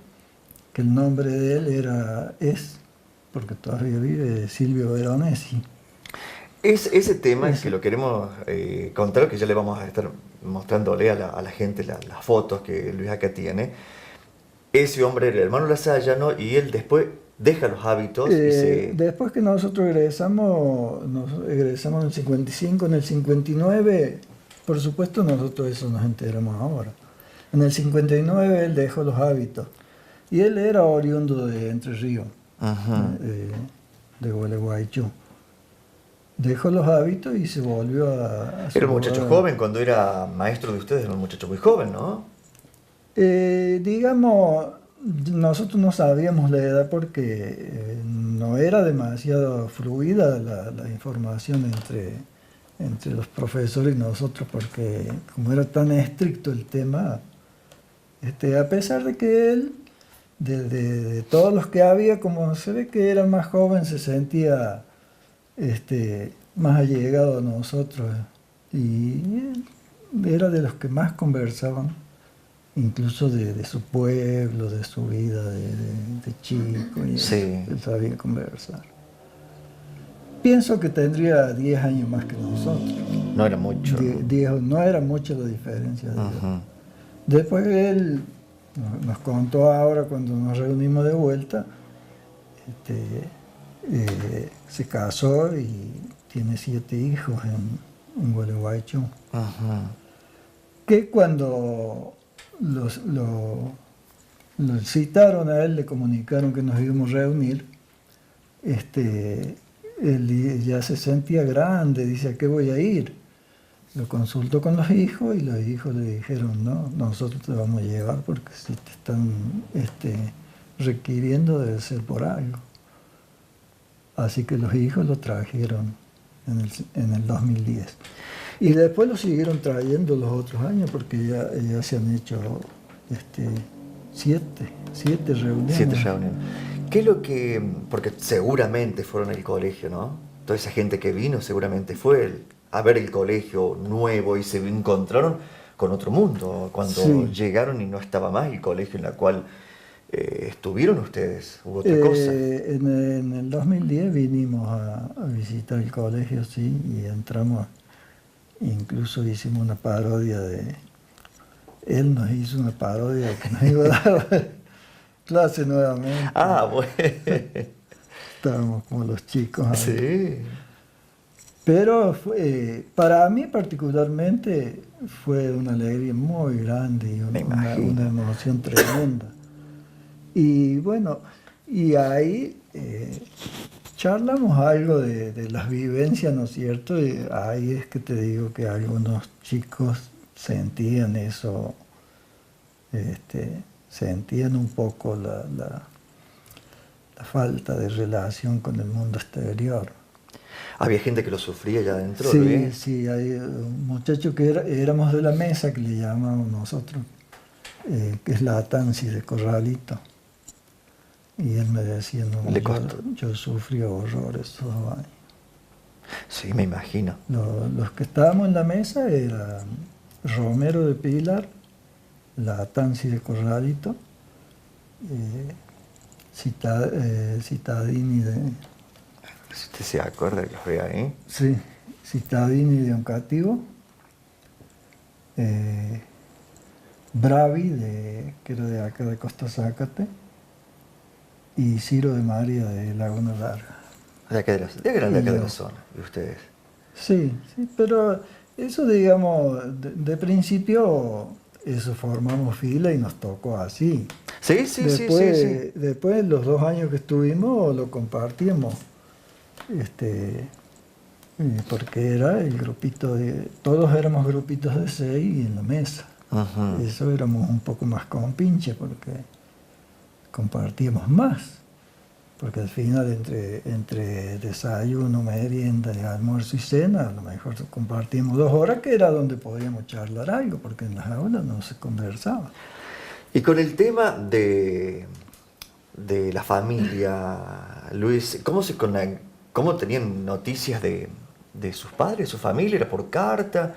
que el nombre de él es, porque todavía vive, Silvio Veronesi. Ese tema es que lo queremos contar, que ya le vamos a estar mostrándole a la gente las fotos que Luis acá tiene. Ese hombre era el hermano Lasalla, ¿no? Y él después deja los hábitos y se... Después que nosotros egresamos en el 55, en el 59, por supuesto nosotros eso nos enteramos ahora. En el 59 él dejó los hábitos. Y él era oriundo de Entre Ríos, de Gualeguaychú. Dejó los hábitos y se volvió a Era un muchacho joven, cuando era maestro de ustedes, era un muchacho muy joven, ¿no? Digamos, nosotros no sabíamos la edad porque no era demasiado fluida la información entre los profesores y nosotros, porque como era tan estricto el tema, a pesar de que él, de todos los que había, como se ve que era más joven, se sentía más allegado a nosotros y era de los que más conversaban, incluso de su pueblo, de su vida de chico, y sí. Él sabía conversar. Pienso que tendría 10 años más que nosotros. No era mucho. No era mucha la diferencia de edad. Después él nos contó ahora, cuando nos reunimos de vuelta, se casó y tiene 7 hijos en Gualeguaychú. Que cuando lo citaron a él, le comunicaron que nos íbamos a reunir, él ya se sentía grande, dice: ¿a qué voy a ir? Lo consultó con los hijos y los hijos le dijeron: no, nosotros te vamos a llevar porque si te están requiriendo debe ser por algo. Así que los hijos lo trajeron en el 2010. Y después lo siguieron trayendo los otros años porque ya se han hecho 7 reuniones. 7 reuniones. ¿Qué es lo que...? Porque seguramente fueron al colegio, ¿no? Toda esa gente que vino seguramente fue a ver el colegio nuevo y se encontraron con otro mundo. Cuando llegaron y no estaba más el colegio en el cual estuvieron ustedes, hubo otra cosa. En el 2010 vinimos a visitar el colegio, sí, y entramos, incluso hicimos una parodia él nos hizo una parodia que nos iba a dar clase nuevamente. Ah, bueno. Estábamos como los chicos. Sí. Pero para mí particularmente fue una alegría muy grande y una emoción tremenda. Y bueno, y ahí charlamos algo de las vivencias, ¿no es cierto? Y ahí es que te digo que algunos chicos sentían eso, sentían un poco la falta de relación con el mundo exterior. Había gente que lo sufría ya adentro, Sí, Luis. sí, hay un muchacho que éramos de la mesa, que le llamamos nosotros, que es la Atansis de Corralito. Y él me decía, no, Le costó. yo sufrí horrores esos 2 años. Sí, me imagino. Los que estábamos en la mesa eran Romero de Pilar, la Atansis de Corralito, Cittadini de... Si usted se acuerda que los ve ahí. Sí, Cittadini de Oncativo, Bravi, que era de acá de Costa Zácate, y Ciro de María de Laguna Larga. De acá de la zona, de ustedes. Sí, sí, pero eso, digamos, de principio, eso formamos fila y nos tocó así. Sí, sí, Después, sí. después los 2 años que estuvimos, lo compartíamos. Porque era el grupito todos éramos grupitos de 6 en la mesa. Ujú. Eso éramos un poco más compinche porque compartíamos más. Porque al final entre desayuno, merienda, almuerzo y cena, a lo mejor compartimos 2 horas, que era donde podíamos charlar algo, porque en las aulas no se conversaba. Y con el tema de la familia, Luis, ¿cómo tenían noticias de sus padres, su familia? ¿Era por carta?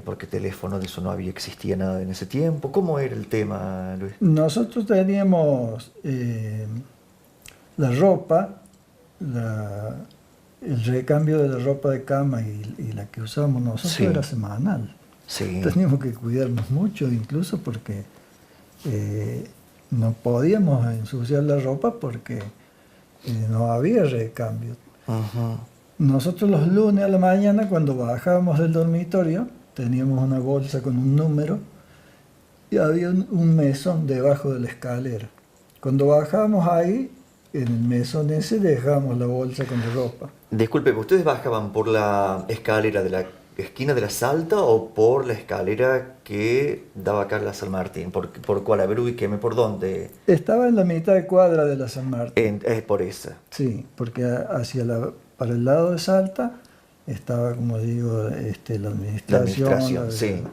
Porque teléfono, de eso no existía nada en ese tiempo. ¿Cómo era el tema, Luis? Nosotros teníamos la ropa, el recambio de la ropa de cama y la que usábamos nosotros, Sí. era semanal. Sí. Teníamos que cuidarnos mucho, incluso porque no podíamos ensuciar la ropa porque no había recambio. Ujú. Nosotros los lunes a la mañana, cuando bajábamos del dormitorio, teníamos una bolsa con un número y había un mesón debajo de la escalera. Cuando bajábamos ahí, en el mesón ese dejábamos la bolsa con la ropa. Disculpe, ¿ustedes bajaban por la escalera de la esquina de la Salta o por la escalera que daba acá a la San Martín? ¿Por cuál? A ver, ubíqueme, ¿por dónde? Estaba en la mitad de cuadra de la San Martín. Es por esa. Sí, porque para el lado de Salta estaba, como digo, la administración. Sí.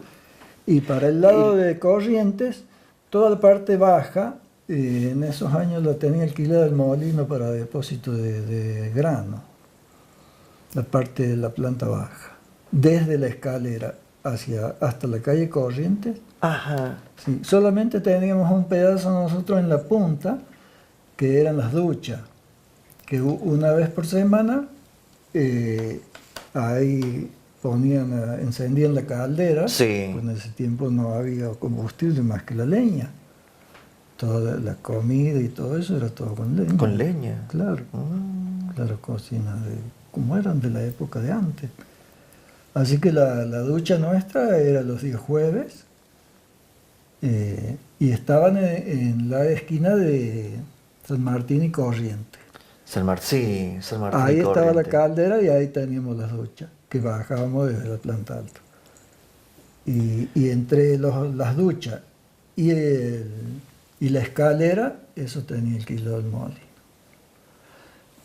Y para el lado de Corrientes, toda la parte baja, en esos años la tenía alquilada el molino para depósito de grano, la parte de la planta baja, desde la escalera hasta la calle Corrientes. Ajá. Sí, solamente teníamos un pedazo nosotros en la punta, que eran las duchas, que una vez por semana ahí encendían la caldera. Sí. Pues en ese tiempo no había combustible más que la leña. Toda la comida y todo eso era todo con leña. ¿Con leña? Claro, claro, cocinas como eran de la época de antes. Así que la ducha nuestra era los días jueves y estaban en la esquina de San Martín y Corrientes. San Martín Ahí y estaba la Corrientes. caldera y ahí teníamos las duchas, que bajábamos desde la planta alta. Y entre las duchas y la escalera, eso tenía el kilo del molino.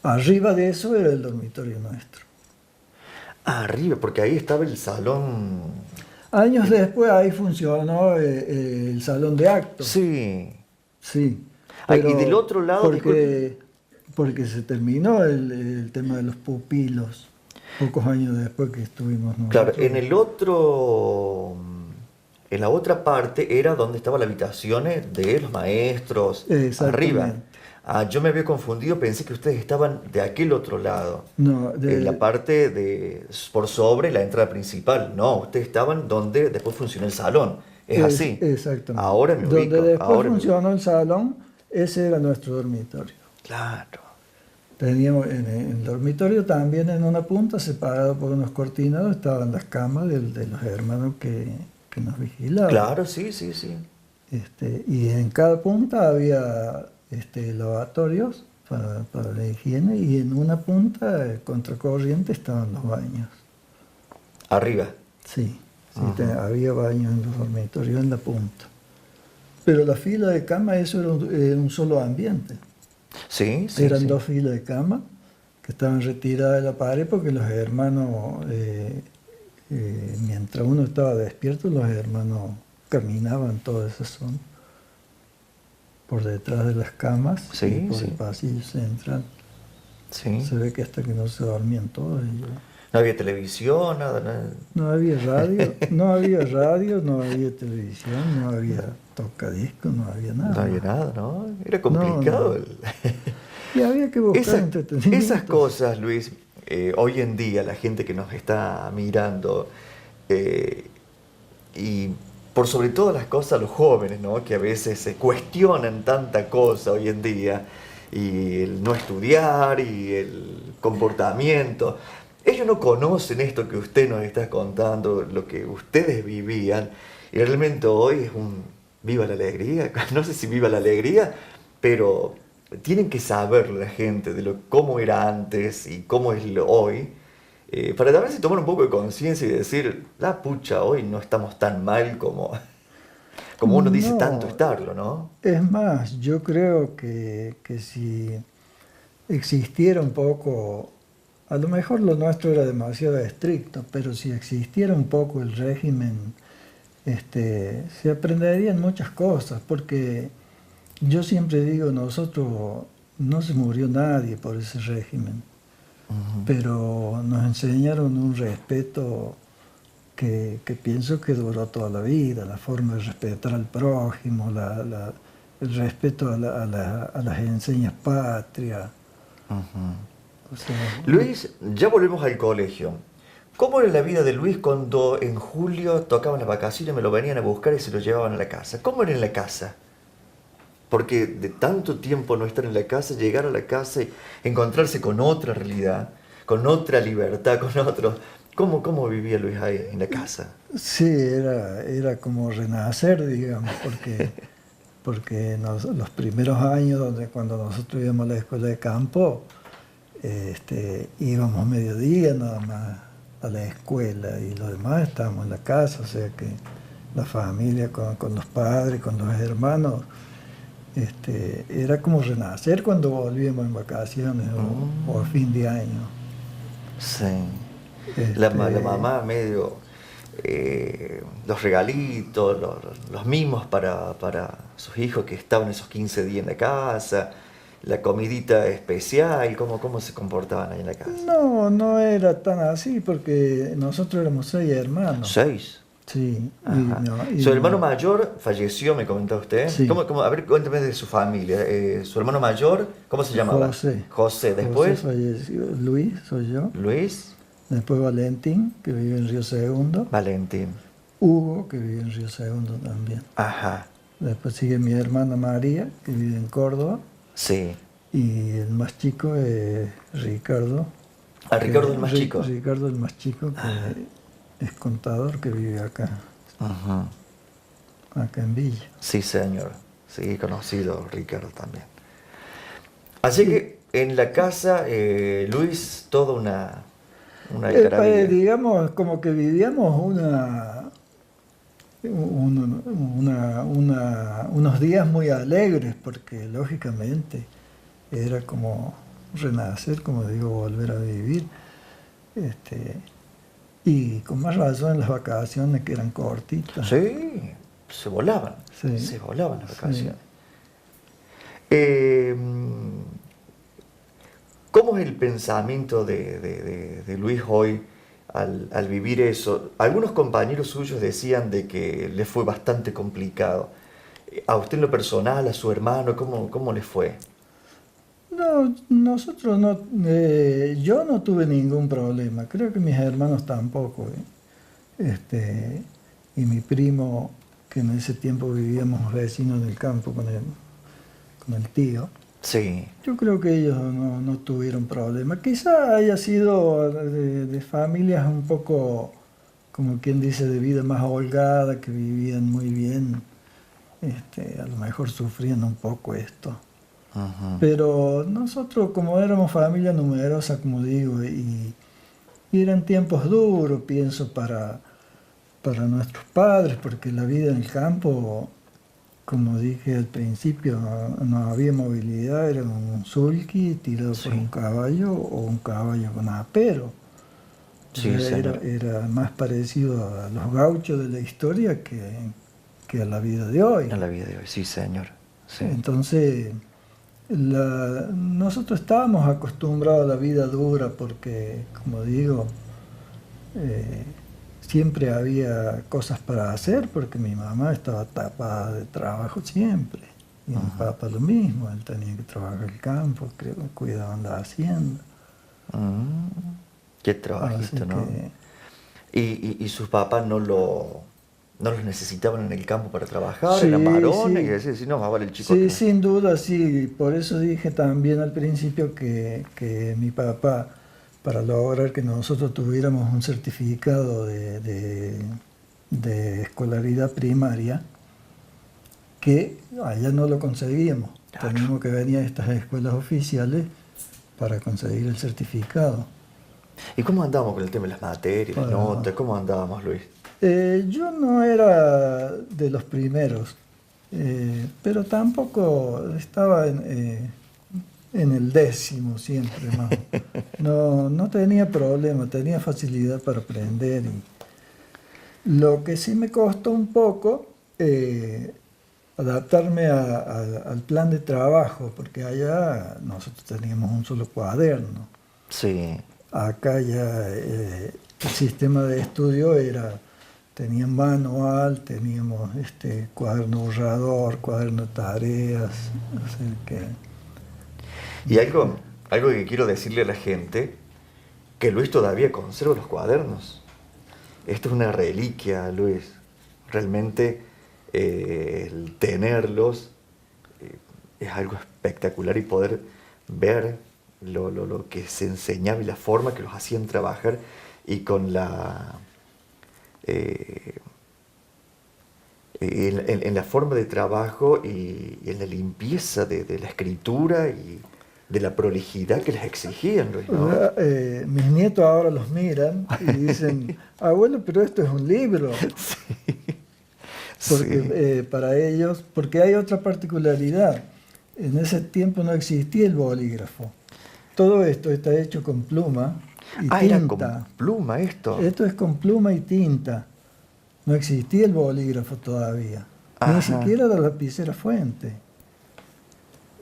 Arriba de eso era el dormitorio nuestro. Arriba, porque ahí estaba el salón. Años después ahí funcionó el salón de actos. Sí. Sí. Y del otro lado, porque se terminó el tema de los pupilos, pocos años después que estuvimos nosotros. Claro, en la otra parte era donde estaban las habitaciones de los maestros, arriba. Yo me había confundido, pensé que ustedes estaban de aquel otro lado, No, en la parte por sobre la entrada principal. No, ustedes estaban donde después funcionó el salón. Es así. Exactamente. Ahora me ubico. Donde después funcionó el salón, ese era nuestro dormitorio. Claro. Teníamos en el dormitorio también, en una punta, separado por unos cortinados, estaban las camas de los hermanos que nos vigilaban. Claro, sí. Y en cada punta había lavatorios para la higiene, y en una punta, contracorriente, estaban los baños. Arriba. Sí, había baños en los dormitorios en la punta. Pero la fila de cama, eso era un solo ambiente. Sí, sí, Eran sí. dos filas de cama que estaban retiradas de la pared porque los hermanos, mientras uno estaba despierto, los hermanos caminaban toda esa zona, por detrás de las camas y Sí, por el sí, pasillo central. sí. Se ve que hasta que no se dormían todos ellos. No había televisión, nada, nada. No había radio, no había radio, no había televisión, no había tocadiscos, no había No nada había más. nada, ¿no? Era No, complicado. no. Y había que buscar Esas entretenimiento. cosas, Luis, hoy en día la gente que nos está mirando, eh, y por sobre todas las cosas los jóvenes, ¿no? Que a veces se cuestionan tanta cosa hoy en día, y el no estudiar y el comportamiento. Ellos no conocen esto que usted nos está contando, lo que ustedes vivían, y realmente hoy es un viva la alegría, no sé si viva la alegría, pero tienen que saber la gente de cómo era antes y cómo es lo hoy, para también se tomar un poco de conciencia y decir, la pucha, hoy no estamos tan mal como uno dice tanto No, estarlo, ¿no? es más, yo creo que si existiera un poco, a lo mejor lo nuestro era demasiado estricto, pero si existiera un poco el régimen, se aprenderían muchas cosas, porque yo siempre digo, nosotros no se murió nadie por ese régimen, Ujú. pero nos enseñaron un respeto que pienso que duró toda la vida, la forma de respetar al prójimo, el respeto a las enseñas patrias. Ujú. O sea, Luis, ya volvemos al colegio. ¿Cómo era la vida de Luis cuando en julio tocaban las vacaciones, me lo venían a buscar y se lo llevaban a la casa? ¿Cómo era en la casa? Porque de tanto tiempo no estar en la casa, llegar a la casa y encontrarse con otra realidad, con otra libertad, con otro. ¿Cómo vivía Luis ahí en la casa? sí, era como renacer, digamos, porque los primeros años, cuando nosotros íbamos a la escuela de campo, íbamos mediodía nada más a la escuela y lo demás estábamos en la casa, o sea que la familia con los padres, con los hermanos, era como renacer cuando volvíamos en vacaciones o a Mm, fin de año. sí. La Este, mamá medio, los regalitos, los mimos para sus hijos que estaban esos 15 días en la casa, la comidita especial, ¿cómo se comportaban ahí en la casa? no, no era tan así porque nosotros éramos 6 hermanos. 6. Sí, Ajá. Su hermano mayor falleció, me comentó usted. sí, A ver, cuéntame de su familia. Su hermano mayor, ¿cómo se llamaba? José. José. José Después, falleció, Luis soy yo. Luis, Después Valentín, que vive en Río Segundo. Valentín. Hugo, que vive en Río Segundo también. Ajá. Después sigue mi hermana María, que vive en Córdoba. Sí. Y el más chico es Ricardo, A Ricardo el más chico. Ricardo el más chico, Ajá. que es contador, que vive Ajá. acá en Villa. Sí, señor. Sí, conocido Ricardo también. Así Y, que en la casa, Luis, toda una algarabía. digamos, como que vivíamos unos días muy alegres, porque lógicamente era como renacer, como digo, volver a vivir. Este, y con más razón en las vacaciones que eran cortitas. Sí, se volaban. Sí, Se volaban las sí. vacaciones. Eh, ¿Cómo es el pensamiento de Luis hoy al vivir eso? Algunos compañeros suyos decían de que le fue bastante complicado. A usted en lo personal, a su hermano, ¿cómo le fue? No, nosotros no, yo no tuve ningún problema, creo que mis hermanos tampoco. Y mi primo, que en ese tiempo vivíamos vecinos del campo con el tío, Sí, yo creo que ellos no tuvieron problema. Quizá haya sido de familias un poco, como quien dice, de vida más holgada, que vivían muy bien, a lo mejor sufrían un poco esto. ujú, Pero nosotros, como éramos familia numerosa, como digo, y eran tiempos duros, pienso, para nuestros padres, porque la vida en el campo como dije al principio, no había movilidad, era un sulky tirado por un caballo o un caballo con apero. Sí, Era más parecido a los gauchos de la historia que a la vida de hoy. A la vida de hoy, sí, señor. Sí. Entonces, nosotros estábamos acostumbrados a la vida dura porque, como digo, siempre había cosas para hacer porque mi mamá estaba tapada de trabajo siempre. Y mi papá lo mismo, él tenía que trabajar el campo, cuidaban la hacienda. Qué trabajito, ¿no? ¿Y sus papás no los necesitaban en el campo para trabajar? Sí, ¿Eran varones? sí. Y decían, sí, no, más vale el chico Sí, que... sin duda, sí. Por eso dije también al principio que mi papá, para lograr que nosotros tuviéramos un certificado de escolaridad primaria, que allá no lo conseguíamos. Claro. Teníamos que venir a estas escuelas oficiales para conseguir el certificado. ¿Y cómo andábamos con el tema de las materias, las notas? ¿Cómo andábamos, Luis? Yo no era de los primeros, pero tampoco estaba en el 10º siempre, más. No tenía problema, tenía facilidad para aprender. Lo que sí me costó un poco adaptarme al plan de trabajo, porque allá nosotros teníamos un solo cuaderno. Sí. Acá ya el sistema de estudio tenía manual, teníamos cuaderno borrador, cuaderno de tareas, así que... Y algo que quiero decirle a la gente, que Luis todavía conserva los cuadernos. Esto es una reliquia, Luis. Realmente el tenerlos es algo espectacular y poder ver lo que se enseñaba y la forma que los hacían trabajar y con en la forma de trabajo y en la limpieza de la escritura y de la prolijidad que les exigían, Luis, ¿no? Mis nietos ahora los miran y dicen, abuelo, pero esto es un libro. Sí. Porque para ellos, porque hay otra particularidad. En ese tiempo no existía el bolígrafo. Todo esto está hecho con pluma y tinta. Era con pluma esto. Esto es con pluma y tinta. No existía el bolígrafo todavía. Ajá. Ni siquiera la lapicera fuente.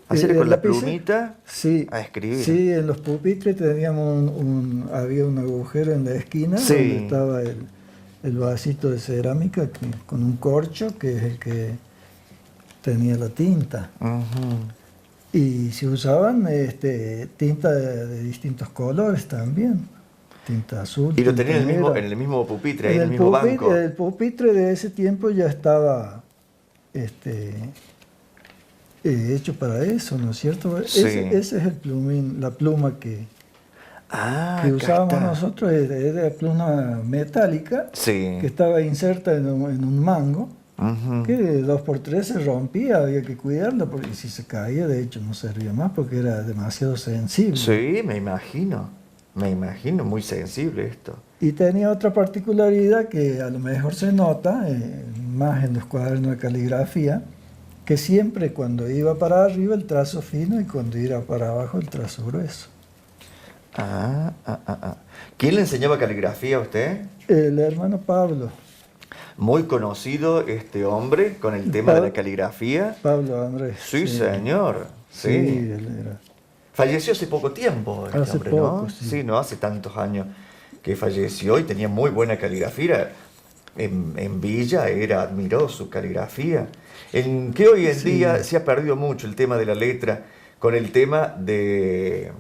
Así era con la plumita sí, a escribir. Sí, en los pupitres teníamos había un agujero en la esquina Sí. donde estaba el vasito de cerámica con un corcho que es el que tenía la tinta. Y se usaban tinta de distintos colores también. Tinta azul. Y lo tenían negra. en el mismo pupitre, ahí en el mismo banco. El pupitre de ese tiempo ya estaba hecho para eso, ¿no es cierto? Sí. Ese es el plumín, la pluma que usábamos nosotros, era pluma metálica, sí. que estaba inserta en un mango, que de 2x3 se rompía, había que cuidarla, porque si se caía, de hecho, no servía más porque era demasiado sensible. Sí, me imagino, muy sensible esto. Y tenía otra particularidad que a lo mejor se nota, más en los cuadernos de caligrafía, que siempre cuando iba para arriba el trazo fino y cuando iba para abajo el trazo grueso. ¿Quién le enseñaba caligrafía a usted? El hermano Pablo. Muy conocido este hombre con el tema de la caligrafía. Pablo Andrés. Sí, señor. Sí. Él era. Falleció hace poco tiempo este Hace hombre, poco, ¿no? sí. Sí, no hace tantos años que falleció y tenía muy buena caligrafía. En Villa admiró su caligrafía. Que hoy en día se ha perdido mucho el tema de la letra con el tema de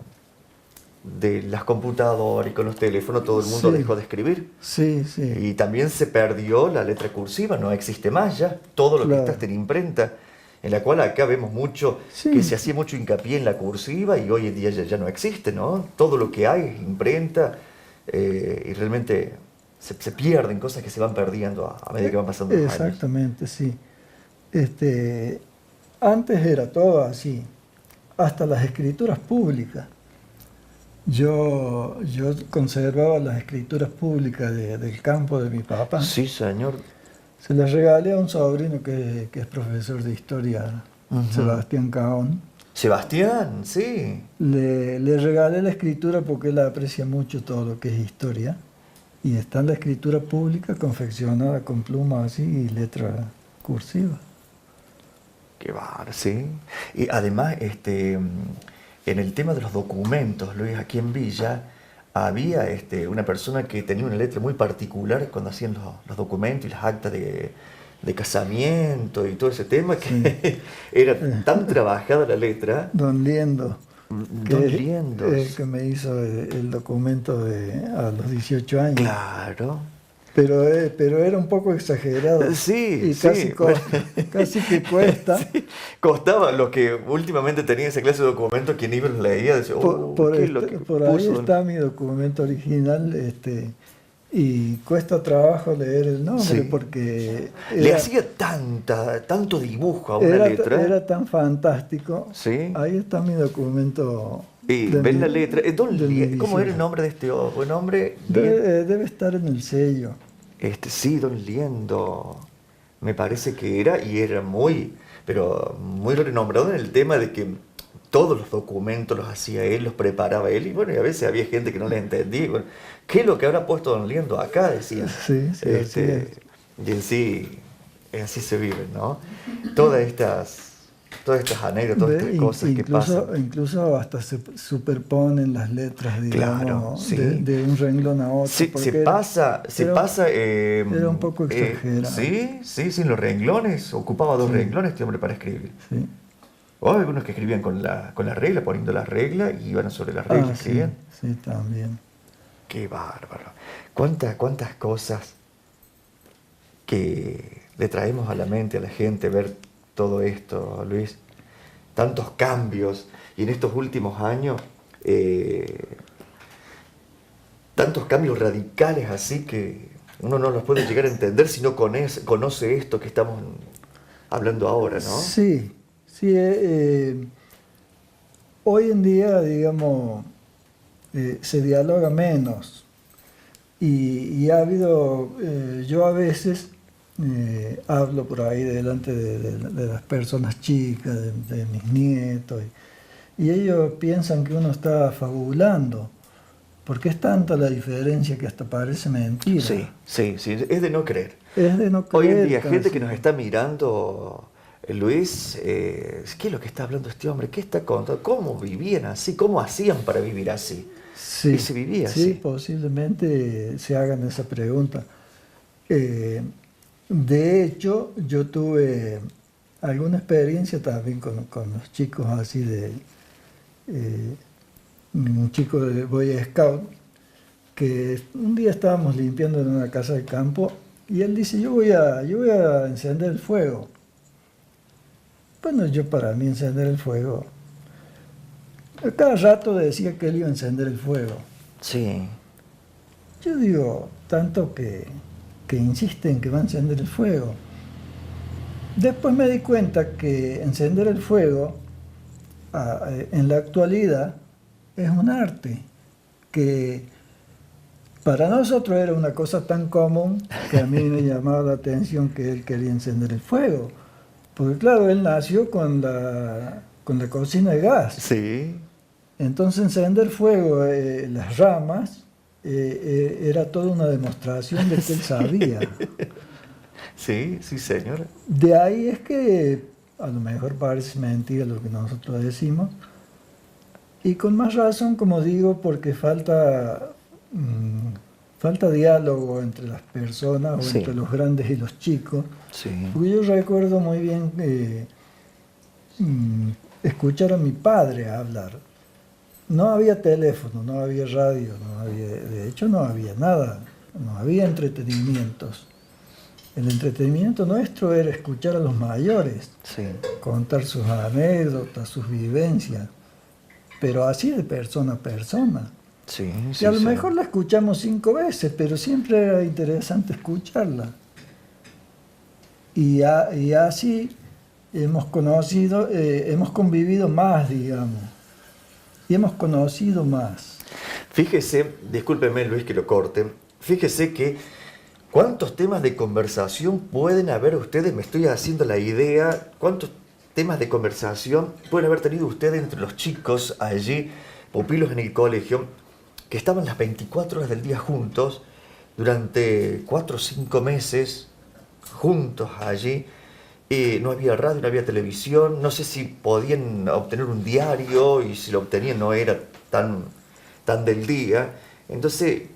las computadoras y con los teléfonos, todo el mundo dejó de escribir. Sí, sí. Y también se perdió la letra cursiva, no existe más ya. Todo lo que está en imprenta, en la cual acá vemos mucho, que se hacía mucho hincapié en la cursiva y hoy en día ya no existe, ¿no? Todo lo que hay es imprenta y realmente se pierden cosas que se van perdiendo a medida que van pasando los años. Exactamente, sí. Antes era todo así, hasta las escrituras públicas. Yo conservaba las escrituras públicas del campo de mi papá. Sí, señor. Se las regalé a un sobrino que es profesor de historia, Sebastián Caón. Sebastián, sí. Le regalé la escritura porque él aprecia mucho todo lo que es historia. Y está en la escritura pública confeccionada con plumas así y letra cursiva. Qué bar, sí. Y además, en el tema de los documentos, Luis, aquí en Villa, había una persona que tenía una letra muy particular cuando hacían los documentos y las actas de casamiento y todo ese tema, que Sí. era tan trabajada la letra. Don Liendo, Don Liendos. el que me hizo el documento a los 18 años. Claro. Pero era un poco exagerado. Sí, Y sí. casi que cuesta. Sí, costaba los que últimamente tenían esa clase de documentos, quien iba y los leía, decía, ¿qué es lo que Por ahí puso? está mi documento original, y cuesta trabajo leer el nombre Sí. porque Le hacía tanto dibujo a una letra. era tan fantástico. Sí. Ahí está mi documento. Y ven la letra. ¿Cómo era el edición. nombre de este buen hombre? Debe estar en el sello. Sí, Don Liendo. Me parece que era, y era pero muy renombrado en el tema de que todos los documentos los hacía él, los preparaba él, y bueno, y a veces había gente que no le entendía. Y bueno, ¿qué es lo que habrá puesto Don Liendo acá? Decía. Sí, así es. Y en sí, así se vive, ¿no? Todas estas anécdotas, todas estas cosas que pasan. Incluso hasta se superponen las letras, digamos, Claro, sí. de un renglón a otro. Sí, porque era un poco exagerado. sí, los renglones, ocupaba dos renglones este hombre para escribir. Sí. O algunos que escribían con la regla, poniendo la regla, y iban sobre las reglas, Sí, escribían. sí, también. Qué bárbaro. ¿Cuántas cosas que le traemos a la mente a la gente ver todo esto, Luis? Tantos cambios, y en estos últimos años, tantos cambios radicales así que uno no los puede llegar a entender si no conoce esto que estamos hablando ahora, ¿no? Sí. Hoy en día, digamos, se dialoga menos. Y ha habido, yo a veces hablo por ahí delante de las personas chicas, de mis nietos, y ellos piensan que uno está fabulando, porque es tanta la diferencia que hasta parece mentira. Sí, es de no creer. Es de no Hoy creer. en día, gente casi. que nos está mirando, Luis, ¿qué es lo que está hablando este hombre? ¿Qué está contando? ¿Cómo vivían así? ¿Cómo hacían para vivir así? Sí, Y se vivía sí, así. posiblemente se hagan esa pregunta. De hecho, yo tuve alguna experiencia también con los chicos así un chico de Boy Scout, que un día estábamos limpiando en una casa de campo y él dice, yo voy a encender el fuego. Bueno, para mí encender el fuego, a cada rato decía que él iba a encender el fuego. Sí. Yo digo, tanto que insiste en que va a encender el fuego. Después me di cuenta que encender el fuego en la actualidad es un arte, que para nosotros era una cosa tan común que a mí me llamaba la atención que él quería encender el fuego. Porque claro, él nació con la cocina de gas. Sí. Entonces encender fuego, las ramas, era toda una demostración de que él sabía. Sí, señor. De ahí es que a lo mejor parece mentira lo que nosotros decimos, y con más razón, como digo, porque falta diálogo entre las personas, o entre los grandes y los chicos. Sí. Porque yo recuerdo muy bien escuchar a mi padre hablar. No había teléfono, no había radio, de hecho no había nada, no había entretenimientos. El entretenimiento nuestro era escuchar a los mayores, contar sus anécdotas, sus vivencias, pero así de persona a persona. Y a lo mejor la escuchamos 5 veces, pero siempre era interesante escucharla. Y así hemos convivido más, digamos, y hemos conocido más. Fíjese, discúlpeme Luis que lo corte, fíjese que ¿Cuántos temas de conversación pueden haber ustedes? Me estoy haciendo la idea. ¿Cuántos temas de conversación pueden haber tenido ustedes entre los chicos allí, pupilos en el colegio, que estaban las 24 horas del día juntos, durante 4 o 5 meses, juntos allí? No había radio, no había televisión, no sé si podían obtener un diario, y si lo obtenían no era tan del día. Entonces,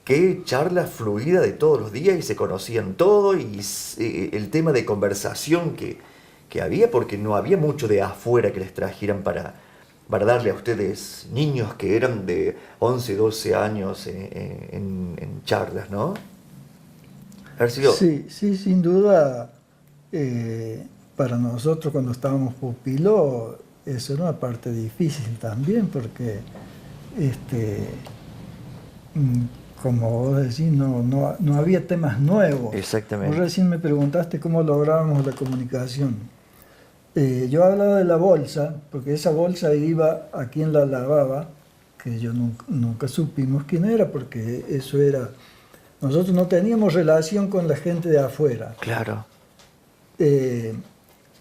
qué charla fluida de todos los días, y se conocían todo, y el tema de conversación que había, porque no había mucho de afuera que les trajeran para darle a ustedes, niños que eran de 11, 12 años, en charlas, ¿no? Haber sido... Sí, sí, sin duda, para nosotros cuando estábamos pupilos, eso era una parte difícil también, porque como vos decís, no había temas nuevos. Exactamente. Vos recién me preguntaste cómo lográbamos la comunicación. Yo hablaba de la bolsa, porque esa bolsa iba a quien la lavaba, que yo nunca supimos quién era, porque eso era... Nosotros no teníamos relación con la gente de afuera. Claro.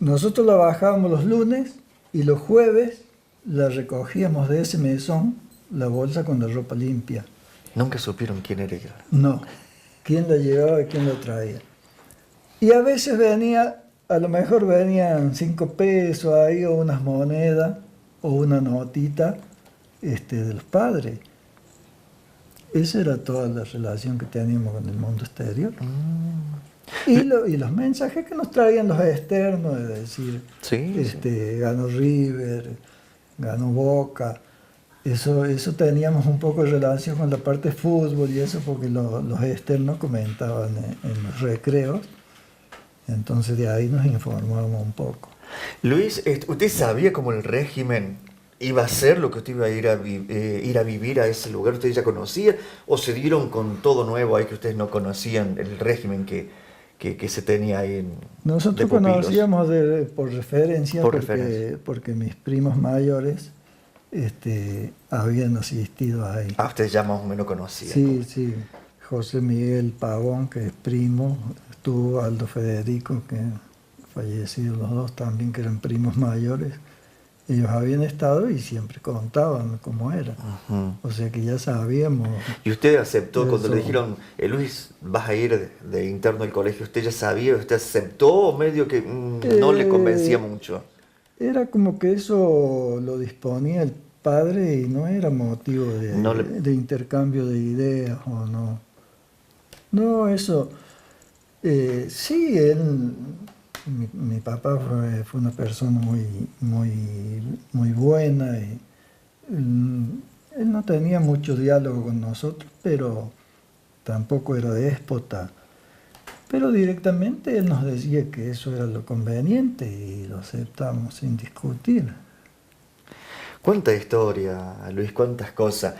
Nosotros la bajábamos los lunes y los jueves la recogíamos de ese mesón, la bolsa con la ropa limpia. Nunca supieron quién era ella. No, quién la llevaba y quién la traía. Y a veces venía, a lo mejor venían 5 pesos ahí, o unas monedas, o una notita de los padres. Esa era toda la relación que teníamos con el mundo exterior. Y los mensajes que nos traían los externos, es decir, Sí. ganó River, ganó Boca. Eso teníamos un poco de relación con la parte de fútbol y eso, porque los externos comentaban en los recreos. Entonces de ahí nos informábamos un poco. Luis, ¿usted sabía cómo el régimen iba a ser, lo que usted iba a ir a vivir a ese lugar? ¿Usted ya conocía o se dieron con todo nuevo ahí que ustedes no conocían el régimen que se tenía ahí en Nosotros de pupilos? conocíamos por referencia, referencia. porque mis primos mayores habían asistido ahí. Ah, ustedes ya más o menos conocían. Sí, sí. José Miguel Pavón, que es primo, estuvo Aldo Federico, que fallecidos los dos también, que eran primos mayores. Ellos habían estado y siempre contaban cómo era. Uh-huh. O sea que ya sabíamos. ¿Y usted aceptó cuando eso. le dijeron, Luis, vas a ir de interno al colegio? ¿Usted ya sabía? ¿Usted aceptó o medio que no le convencía mucho? Era como que eso lo disponía el padre y no era motivo de intercambio de ideas o no. No, eso. Sí, mi papá fue una persona muy buena y él no tenía mucho diálogo con nosotros, pero tampoco era déspota. Pero directamente él nos decía que eso era lo conveniente y lo aceptamos sin discutir. Cuánta historia, Luis, cuántas cosas.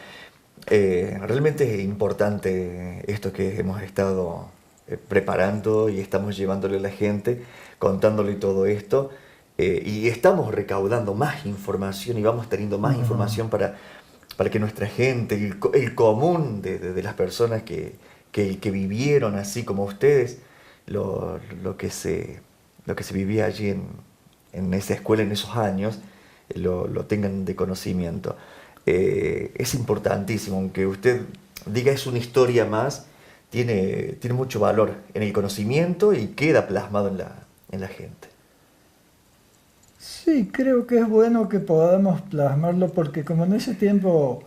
Realmente es importante esto que hemos estado preparando y estamos llevándole a la gente, contándole todo esto, y estamos recaudando más información y vamos teniendo más información para que nuestra gente, el común de las personas que vivieron así como ustedes, lo que se vivía allí en esa escuela en esos años, lo tengan de conocimiento. Es importantísimo, aunque usted diga es una historia más, tiene mucho valor en el conocimiento y queda plasmado en la gente. Sí, creo que es bueno que podamos plasmarlo, porque como en ese tiempo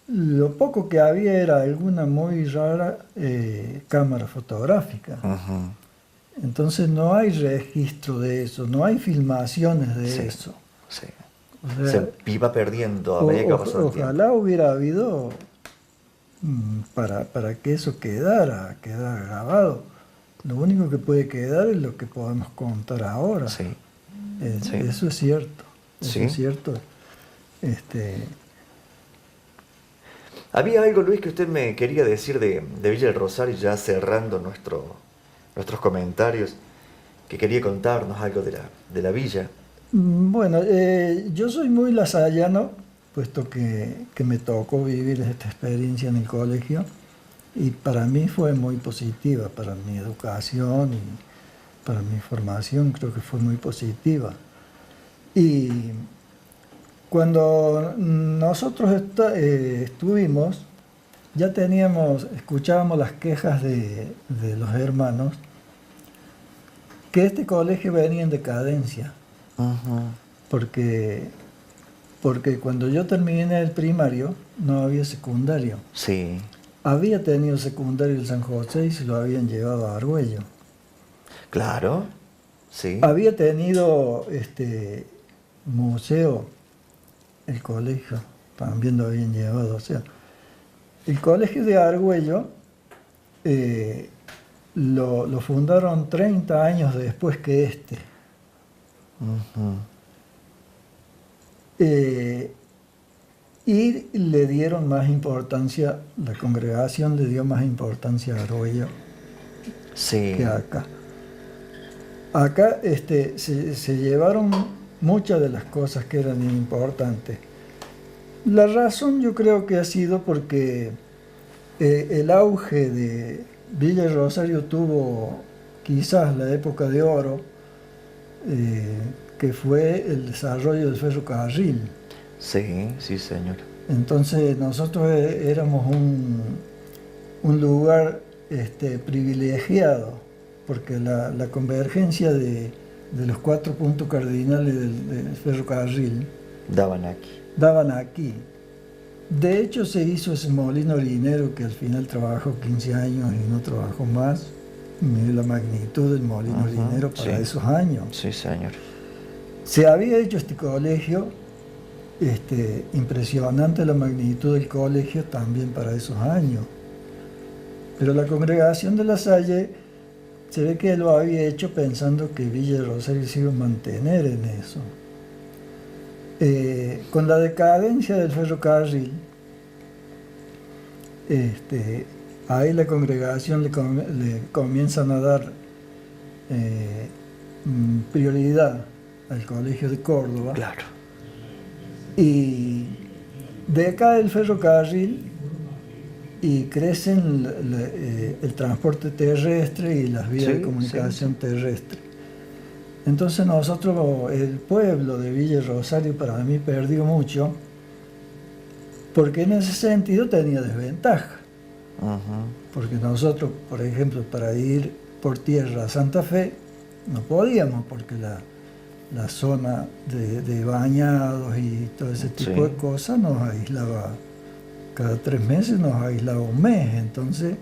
lo poco que había era alguna muy rara cámara fotográfica. Uh-huh. Entonces no hay registro de eso, no hay filmaciones de eso. Sí. O sea, Se iba perdiendo a medida que pasó el tiempo. Ojalá hubiera habido para que eso quedara grabado. Lo único que puede quedar es lo que podemos contar ahora. Sí. Sí. Eso es cierto. Eso Sí. es cierto. Había algo, Luis, que usted me quería decir de Villa del Rosario, ya cerrando nuestros comentarios, que quería contarnos algo de la villa. Bueno, yo soy muy lasallano, puesto que me tocó vivir esta experiencia en el colegio. Y para mí fue muy positiva, para mi educación y para mi formación creo que fue muy positiva. Y cuando nosotros estuvimos, ya escuchábamos las quejas de los hermanos, que este colegio venía en decadencia, porque cuando yo terminé el primario no había secundario. Sí. Había tenido secundario en San José y se lo habían llevado a Argüello. Claro, sí. Había tenido museo, el colegio, también lo habían llevado. O sea, el colegio de Argüello lo fundaron 30 años después que este. Y le dieron más importancia, la congregación le dio más importancia a Argüello que acá. Acá se llevaron muchas de las cosas que eran importantes. La razón yo creo que ha sido porque el auge de Villa Rosario tuvo quizás la época de oro, que fue el desarrollo del ferrocarril. Sí, sí, señor. Entonces nosotros éramos un lugar privilegiado, porque la convergencia de los 4 puntos cardinales del ferrocarril daban aquí. De hecho se hizo ese molino harinero que al final trabajó 15 años y no trabajó más. Mire la magnitud del molino harinero para esos años. Sí, señor. Se había hecho este colegio, impresionante la magnitud del colegio también para esos años. Pero la congregación de La Salle se ve que lo había hecho pensando que Villa Rosario se iba a mantener en eso. Con la decadencia del ferrocarril, ahí la congregación le comienzan a dar prioridad al Colegio de Córdoba. Claro. Y decae el ferrocarril y crecen el transporte terrestre y las vías de comunicación terrestre. Entonces nosotros, el pueblo de Villa Rosario para mí perdió mucho, porque en ese sentido tenía desventaja. Porque nosotros, por ejemplo, para ir por tierra a Santa Fe, no podíamos, porque la zona de bañados y todo ese tipo de cosas nos aislaba, cada 3 meses nos aislaba un mes. Entonces,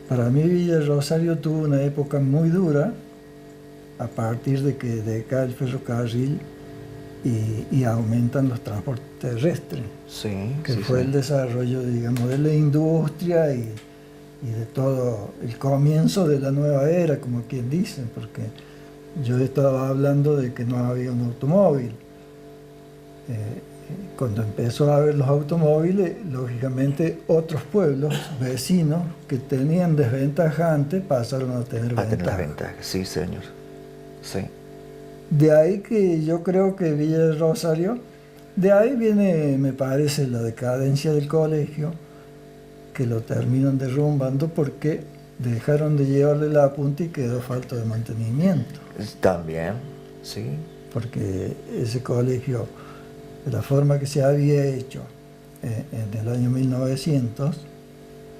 para mí Villa Rosario tuvo una época muy dura a partir de que decae el ferrocarril y aumentan los transportes terrestres, que fue el desarrollo, digamos, de la industria y de todo el comienzo de la nueva era, como quien dice, porque yo estaba hablando de que no había un automóvil. Cuando empezó a haber los automóviles, lógicamente otros pueblos vecinos que tenían desventaja antes pasaron a tener ventaja. Sí, señor. Sí. De ahí que yo creo que Villa del Rosario, de ahí viene, me parece, la decadencia del colegio, que lo terminan derrumbando porque dejaron de llevarle la punta y quedó falta de mantenimiento. También, sí. Porque ese colegio, de la forma que se había hecho en el año 1900,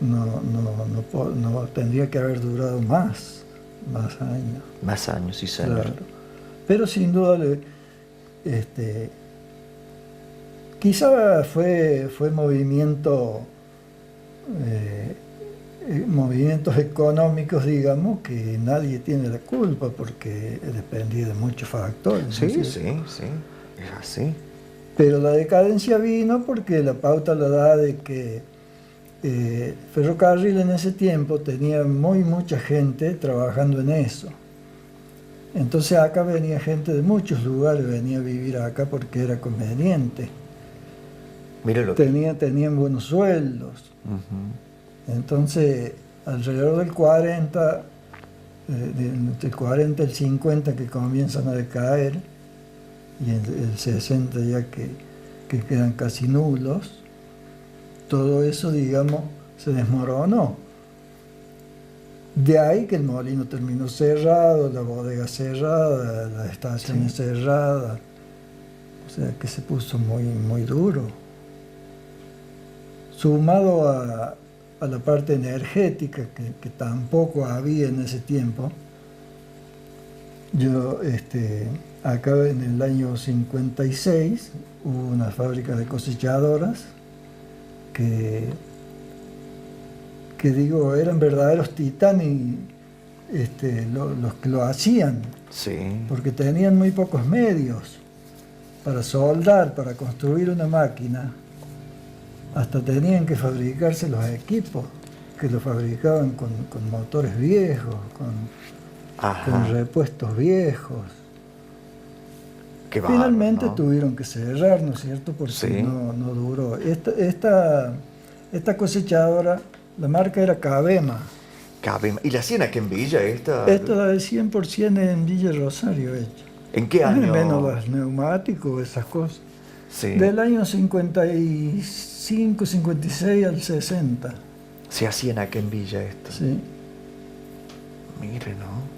no tendría que haber durado más años. Más años, sí, señor. Claro. Pero sin duda, quizá fue movimientos económicos, digamos, que nadie tiene la culpa porque dependía de muchos factores. Sí, ¿no? Sí, es así. Pero la decadencia vino porque la pauta la da de que ferrocarril en ese tiempo tenía mucha gente trabajando en eso. Entonces acá venía gente de muchos lugares, venía a vivir acá porque era conveniente. Míralo. Tenían buenos sueldos. Entonces, alrededor del 40, entre el 40 y el 50 que comienzan a decaer, y el 60 ya que quedan casi nulos, todo eso, digamos, se desmoronó. De ahí que el molino terminó cerrado, la bodega cerrada, las estaciones cerradas. O sea que se puso muy, muy duro. Sumado a la parte energética que tampoco había en ese tiempo. Yo, acá en el año 56 hubo una fábrica de cosechadoras que digo, eran verdaderos titanes los que lo hacían, Sí. porque tenían muy pocos medios para soldar, para construir una máquina. Hasta tenían que fabricarse los equipos, que los fabricaban con motores viejos, con repuestos viejos. Qué bárbaro, Finalmente ¿no? tuvieron que cerrar, ¿no es cierto? Porque Sí. no duró. Esta cosechadora, la marca era Cabema. ¿Y la hacían aquí en Villa esta? Esta es 100% en Villa Rosario hecha. ¿En qué año? Menos los neumáticos, esas cosas. Sí. Del año 55, 56 al 60. Se hacían aquí en Villa esto. Sí. Mire, ¿no?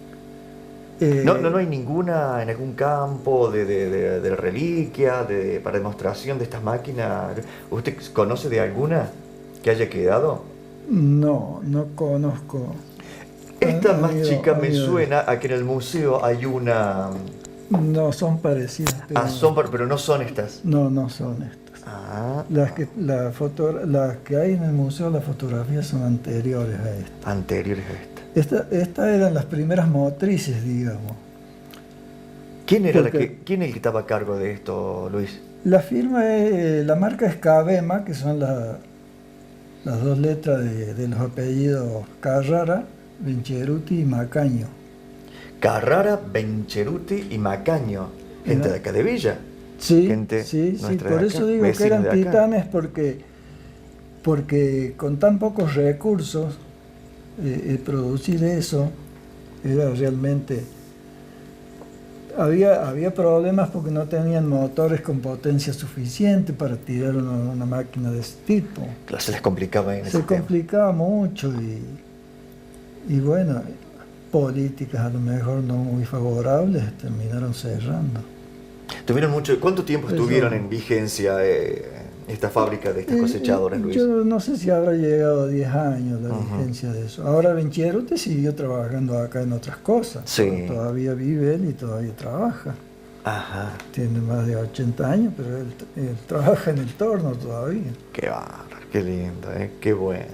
Eh, No hay ninguna en algún campo de reliquia, para demostración de estas máquinas. ¿Usted conoce de alguna que haya quedado? no conozco. Esta Han más ido- chica han me ido- suena a que en el museo hay una... No, son parecidas. Pero pero no son estas. no son estas. Ah, Las que hay en el museo, las fotografías son anteriores a esta. anteriores a esta. Estas eran las primeras motrices, digamos. ¿Quién era Porque- quién es el que estaba a cargo de esto, Luis? La marca es Cabema, que son las dos letras de los apellidos Carrara, Bencheruti y Macaño. Carrara, Bencheruti y Macaño. Gente Mira. de acá de Villa. Sí, Gente sí, nuestra por de eso acá, digo que vecinos eran de acá. titanes porque con tan pocos recursos producir eso era realmente... Había problemas porque no tenían motores con potencia suficiente para tirar una máquina de ese tipo. Claro, se les complicaba en ese Se tema. complicaba mucho y bueno, políticas a lo mejor no muy favorables terminaron cerrando. ¿Tuvieron mucho? ¿Cuánto tiempo Eso. estuvieron en vigencia esta fábrica de estas cosechadoras, Luis? Yo no sé si habrá llegado a 10 años la Ujú. vigencia de eso. Ahora Bencheruti siguió trabajando acá en otras cosas. Sí. Todavía vive él y todavía trabaja. Ajá, Tiene más de 80 años, pero él trabaja en el torno todavía. qué bárbaro, qué lindo, qué bueno.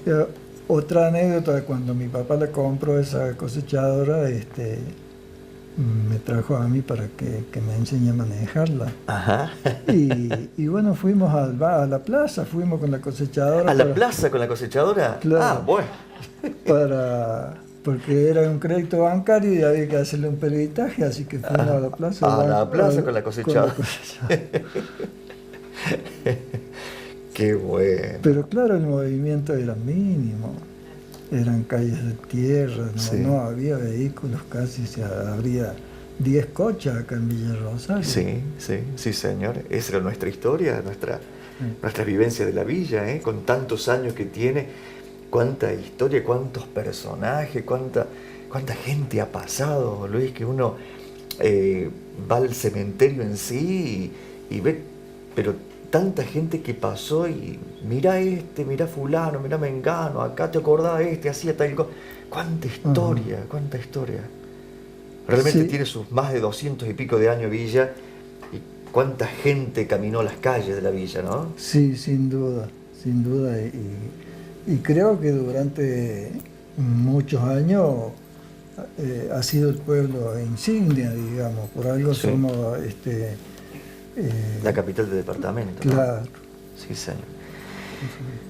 Pero otra anécdota de cuando mi papá le compró esa cosechadora, me trajo a mí para que me enseñe a manejarla. Ajá. Y bueno, fuimos a la plaza, fuimos con la cosechadora. ¿A la plaza con la cosechadora? Claro. Ah, bueno. Porque era un crédito bancario y había que hacerle un peritaje, así que fuimos a la plaza. A la plaza con la cosechadora. Qué bueno. Pero claro, el movimiento era mínimo. Eran calles de tierra, Sí. no había vehículos casi, habría 10 coches acá en Villa Rosario. Sí, señor. Esa era nuestra historia, nuestra vivencia de la villa, con tantos años que tiene, cuánta historia, cuántos personajes, cuánta gente ha pasado, Luis, que uno va al cementerio en sí y ve, pero tanta gente que pasó y mira mira fulano, mira mengano, acá te acordás hacía tal cosa. Cuánta historia, cuánta historia. Realmente Sí. tiene sus más de 200 y pico de años Villa, y cuánta gente caminó las calles de la villa, ¿no? Sí, sin duda. Y creo que durante muchos años ha sido el pueblo insignia, digamos, por algo Sí. somos... La capital del departamento, ¿no? Claro. Sí, señor.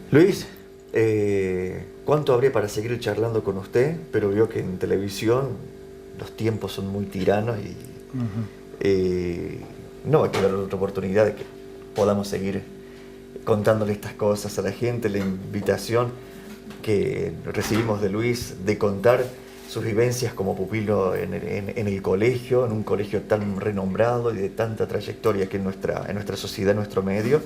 Luis, ¿cuánto habría para seguir charlando con usted? Pero veo que en televisión los tiempos son muy tiranos y no va a quedar otra oportunidad de que podamos seguir contándole estas cosas a la gente, la invitación que recibimos de Luis de contar sus vivencias como pupilo en el colegio, en un colegio tan renombrado y de tanta trayectoria que en nuestra sociedad, en nuestro medio.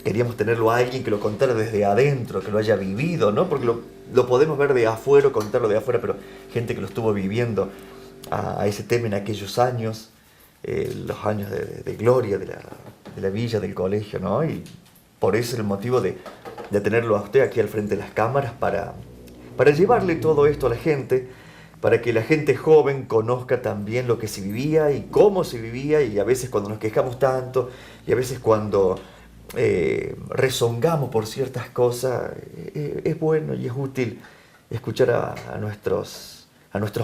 queríamos tenerlo a alguien que lo contara desde adentro, que lo haya vivido, ¿no? Porque lo podemos ver de afuera, contarlo de afuera, pero gente que lo estuvo viviendo a ese tema en aquellos años, los años de gloria de la villa, del colegio, ¿no? Y por eso es el motivo de tenerlo a usted aquí al frente de las cámaras para llevarle todo esto a la gente, para que la gente joven conozca también lo que se vivía y cómo se vivía, y a veces cuando nos quejamos tanto, y a veces cuando rezongamos por ciertas cosas, es bueno y es útil escuchar a nuestros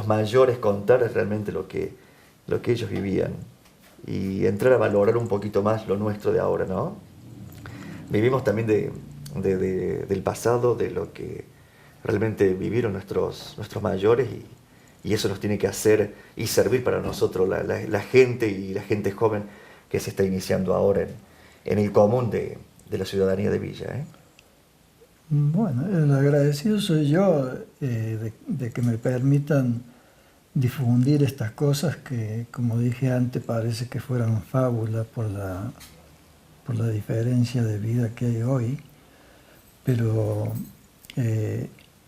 mayores contar realmente lo que ellos vivían y entrar a valorar un poquito más lo nuestro de ahora, ¿no? Vivimos también del pasado, de lo que realmente vivieron nuestros mayores, y eso nos tiene que hacer y servir para nosotros, la gente y la gente joven que se está iniciando ahora en el común de la ciudadanía de Villa, ¿eh? Bueno, el agradecido soy yo de que me permitan difundir estas cosas que, como dije antes, parece que fueran fábulas por la diferencia de vida que hay hoy. Pero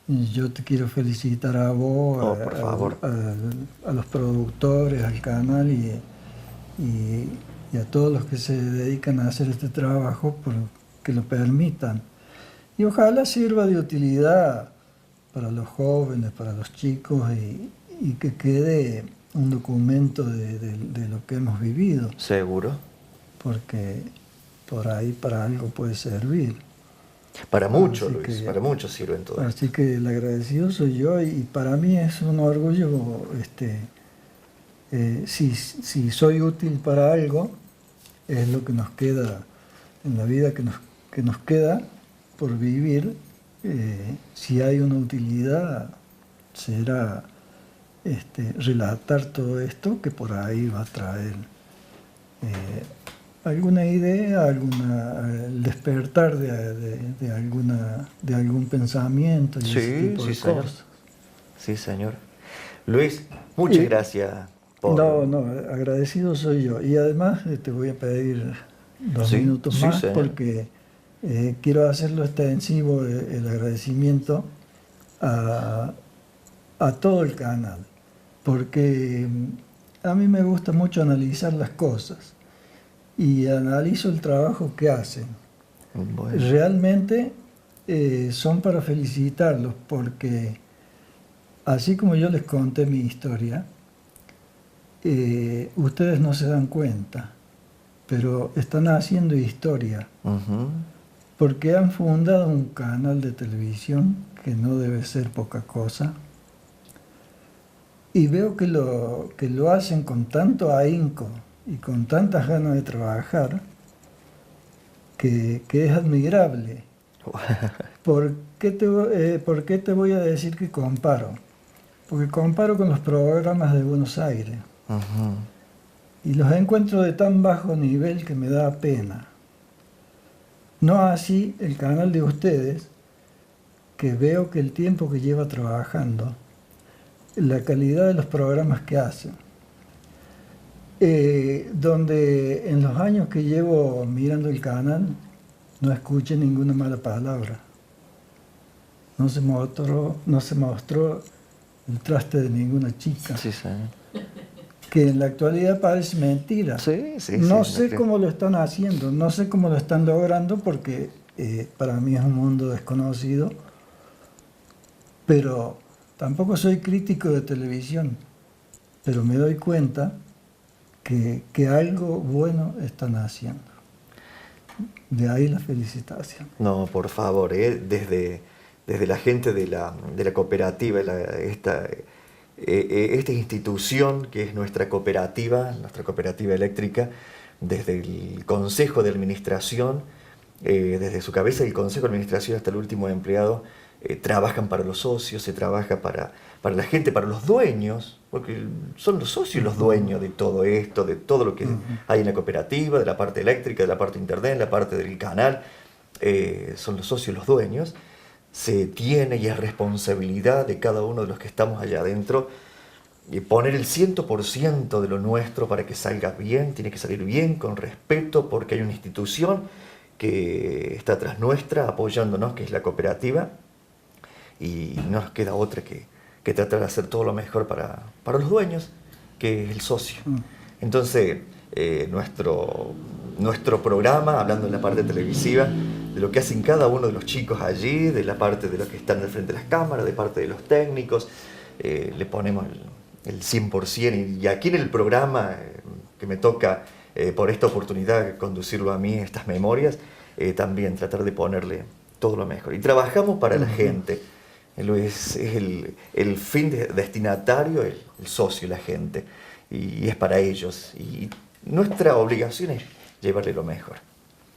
yo te quiero felicitar a vos, por favor. a los productores, al canal y a todos los que se dedican a hacer este trabajo por que lo permitan. Y ojalá sirva de utilidad para los jóvenes, para los chicos, y que quede un documento de lo que hemos vivido. Seguro. Porque por ahí para algo puede servir. Para mucho, Luis, para mucho sirve en todo. Así que el agradecido soy yo, y para mí es un orgullo, si soy útil para algo, es lo que nos queda en la vida que nos queda por vivir. Si hay una utilidad, será relatar todo esto que por ahí va a traer alguna idea, el despertar de algún pensamiento y ese tipo de señor. cosas. Sí, señor. Luis, muchas gracias por... No, agradecido soy yo. Y además te voy a pedir 2 minutos más, señor. porque quiero hacerlo extensivo, el agradecimiento a todo el canal, porque a mí me gusta mucho analizar las cosas y analizo el trabajo que hacen. Bueno. Realmente son para felicitarlos, porque así como yo les conté mi historia, ustedes no se dan cuenta, pero están haciendo historia. Uh-huh. Porque han fundado un canal de televisión que no debe ser poca cosa, y veo que lo hacen con tanto ahínco y con tantas ganas de trabajar, que es admirable. ¿Por qué te voy a decir que comparo? Porque comparo con los programas de Buenos Aires. Uh-huh. Y los encuentro de tan bajo nivel que me da pena. No así el canal de ustedes, que veo que el tiempo que lleva trabajando, la calidad de los programas que hacen, donde en los años que llevo mirando el canal no escuché ninguna mala palabra. No se mostró el traste de ninguna chica. Sí, señor. Que en la actualidad parece mentira. No sé cómo lo están haciendo, no sé cómo lo están logrando, porque para mí es un mundo desconocido, pero tampoco soy crítico de televisión, pero me doy cuenta que algo bueno están haciendo. De ahí la felicitación. No, por favor, desde la gente de la cooperativa, esta institución que es nuestra cooperativa eléctrica, desde el Consejo de Administración, desde su cabeza el Consejo de Administración hasta el último empleado, trabajan para los socios, se trabaja para la gente, para los dueños, porque son los socios los dueños de todo esto, de todo lo que hay en la cooperativa, de la parte eléctrica, de la parte de internet, de la parte del canal, son los socios los dueños. Se tiene y es responsabilidad de cada uno de los que estamos allá adentro y poner el 100% de lo nuestro para que salga bien. Tiene que salir bien, con respeto, porque hay una institución que está atrás nuestra, apoyándonos, que es la cooperativa, y no nos queda otra que tratar de hacer todo lo mejor para los dueños, que es el socio. Entonces, nuestro programa, hablando en la parte televisiva, de lo que hacen cada uno de los chicos allí, de la parte de los que están al frente de las cámaras, de parte de los técnicos, le ponemos el 100%, y aquí en el programa que me toca por esta oportunidad conducirlo a mí, estas memorias, también tratar de ponerle todo lo mejor. Y trabajamos para la gente. Es el fin destinatario, el socio, la gente, y es para ellos. Y nuestra obligación es llevarle lo mejor.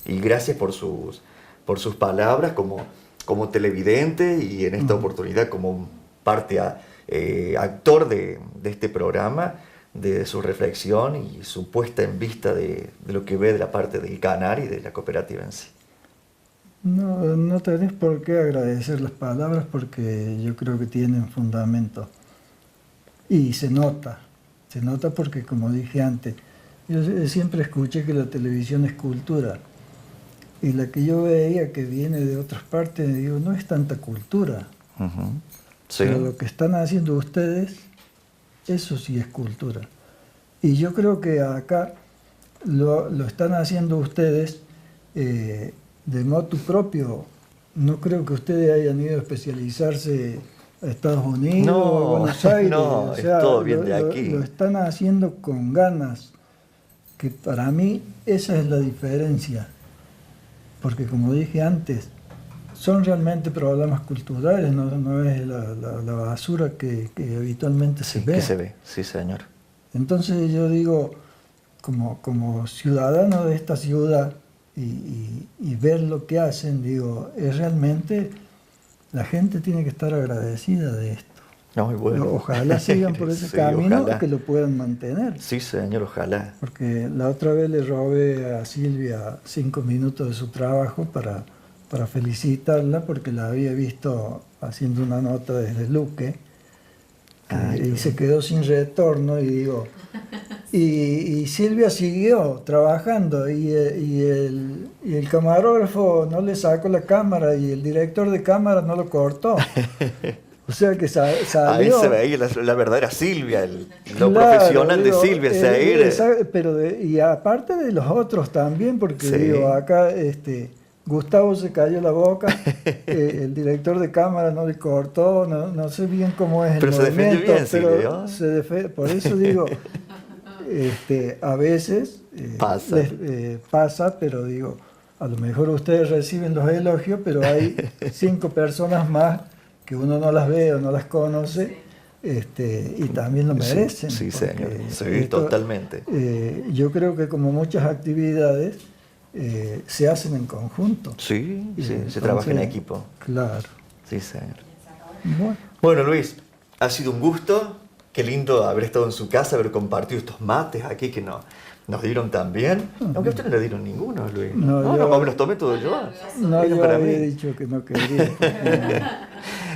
Y gracias por sus palabras como televidente, y en esta oportunidad como parte actor de este programa, de su reflexión y su puesta en vista de lo que ve de la parte del canal y de la cooperativa en sí. No tenés por qué agradecer las palabras, porque yo creo que tienen fundamento. Y se nota porque, como dije antes, yo siempre escuché que la televisión es cultura. Y la que yo veía que viene de otras partes, digo, no es tanta cultura. Sí. Pero lo que están haciendo ustedes, eso sí es cultura. Y yo creo que acá lo están haciendo ustedes de motu propio. No creo que ustedes hayan ido a especializarse a Estados Unidos o a Buenos Aires. No, o sea, es todo bien de aquí. Lo están haciendo con ganas, que para mí esa es la diferencia. Porque, como dije antes, son realmente programas culturales, no es la basura que habitualmente se ve. Que se ve, sí, señor. Entonces yo digo, como ciudadano de esta ciudad, y ver lo que hacen, digo, es realmente, la gente tiene que estar agradecida de esto. Muy bueno. Ojalá sigan por ese camino, ojalá que lo puedan mantener. Sí, señor, ojalá. Porque la otra vez le robé a Silvia 5 minutos de su trabajo para felicitarla, porque la había visto haciendo una nota desde Luque, y se quedó sin retorno, y digo, y Silvia siguió trabajando, y el camarógrafo no le sacó la cámara, y el director de cámara no lo cortó. O sea que salió. Ahí se veía la verdadera Silvia, lo profesional de Silvia. Y aparte de los otros también, porque sí. Digo, acá Gustavo se cayó la boca, el director de cámara no le cortó, no sé bien cómo es pero el movimiento, bien, pero por eso digo, a veces pasa, pero digo, a lo mejor ustedes reciben los elogios, pero hay 5 personas más que uno no las ve o no las conoce, y también lo merecen. Sí, señor. Sí, totalmente. Yo creo que, como muchas actividades, se hacen en conjunto. Sí, entonces, se trabaja en equipo. Claro. Sí, señor. Bueno, Luis, ha sido un gusto. Qué lindo haber estado en su casa, haber compartido estos mates aquí que nos dieron también. Aunque a usted no le dieron ninguno, Luis. No, me los tomé todos yo. No, yo había dicho que no quería.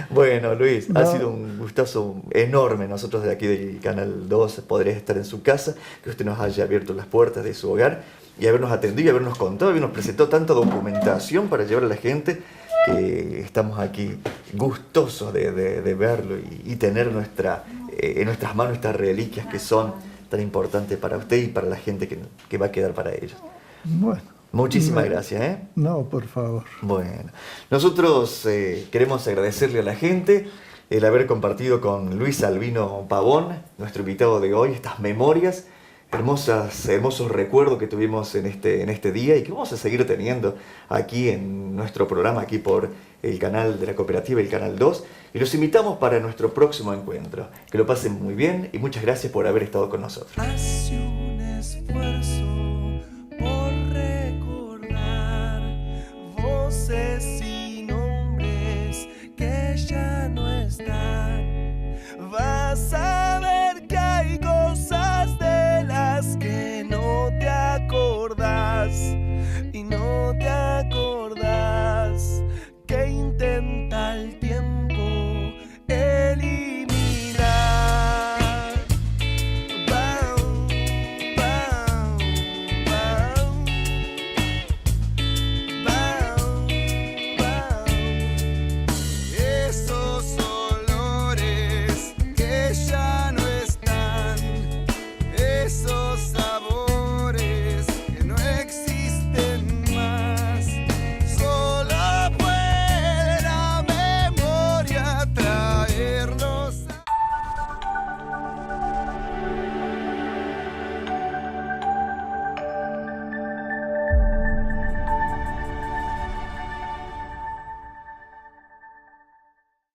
Bueno, Luis, ha sido un gustazo enorme. Nosotros de aquí del Canal 2 poder estar en su casa, que usted nos haya abierto las puertas de su hogar y habernos atendido y habernos contado, habernos presentado tanta documentación para llevar a la gente, que estamos aquí gustosos de verlo y tener en nuestras manos estas reliquias que son tan importantes para usted y para la gente que va a quedar para ellos. Bueno. Muchísimas gracias. No, por favor. Bueno, nosotros queremos agradecerle a la gente el haber compartido con Luis Albino Pavón, nuestro invitado de hoy, estas memorias, hermosos recuerdos que tuvimos en este día y que vamos a seguir teniendo aquí en nuestro programa, aquí por el canal de la cooperativa, el Canal 2, y los invitamos para nuestro próximo encuentro. Que lo pasen muy bien y muchas gracias por haber estado con nosotros.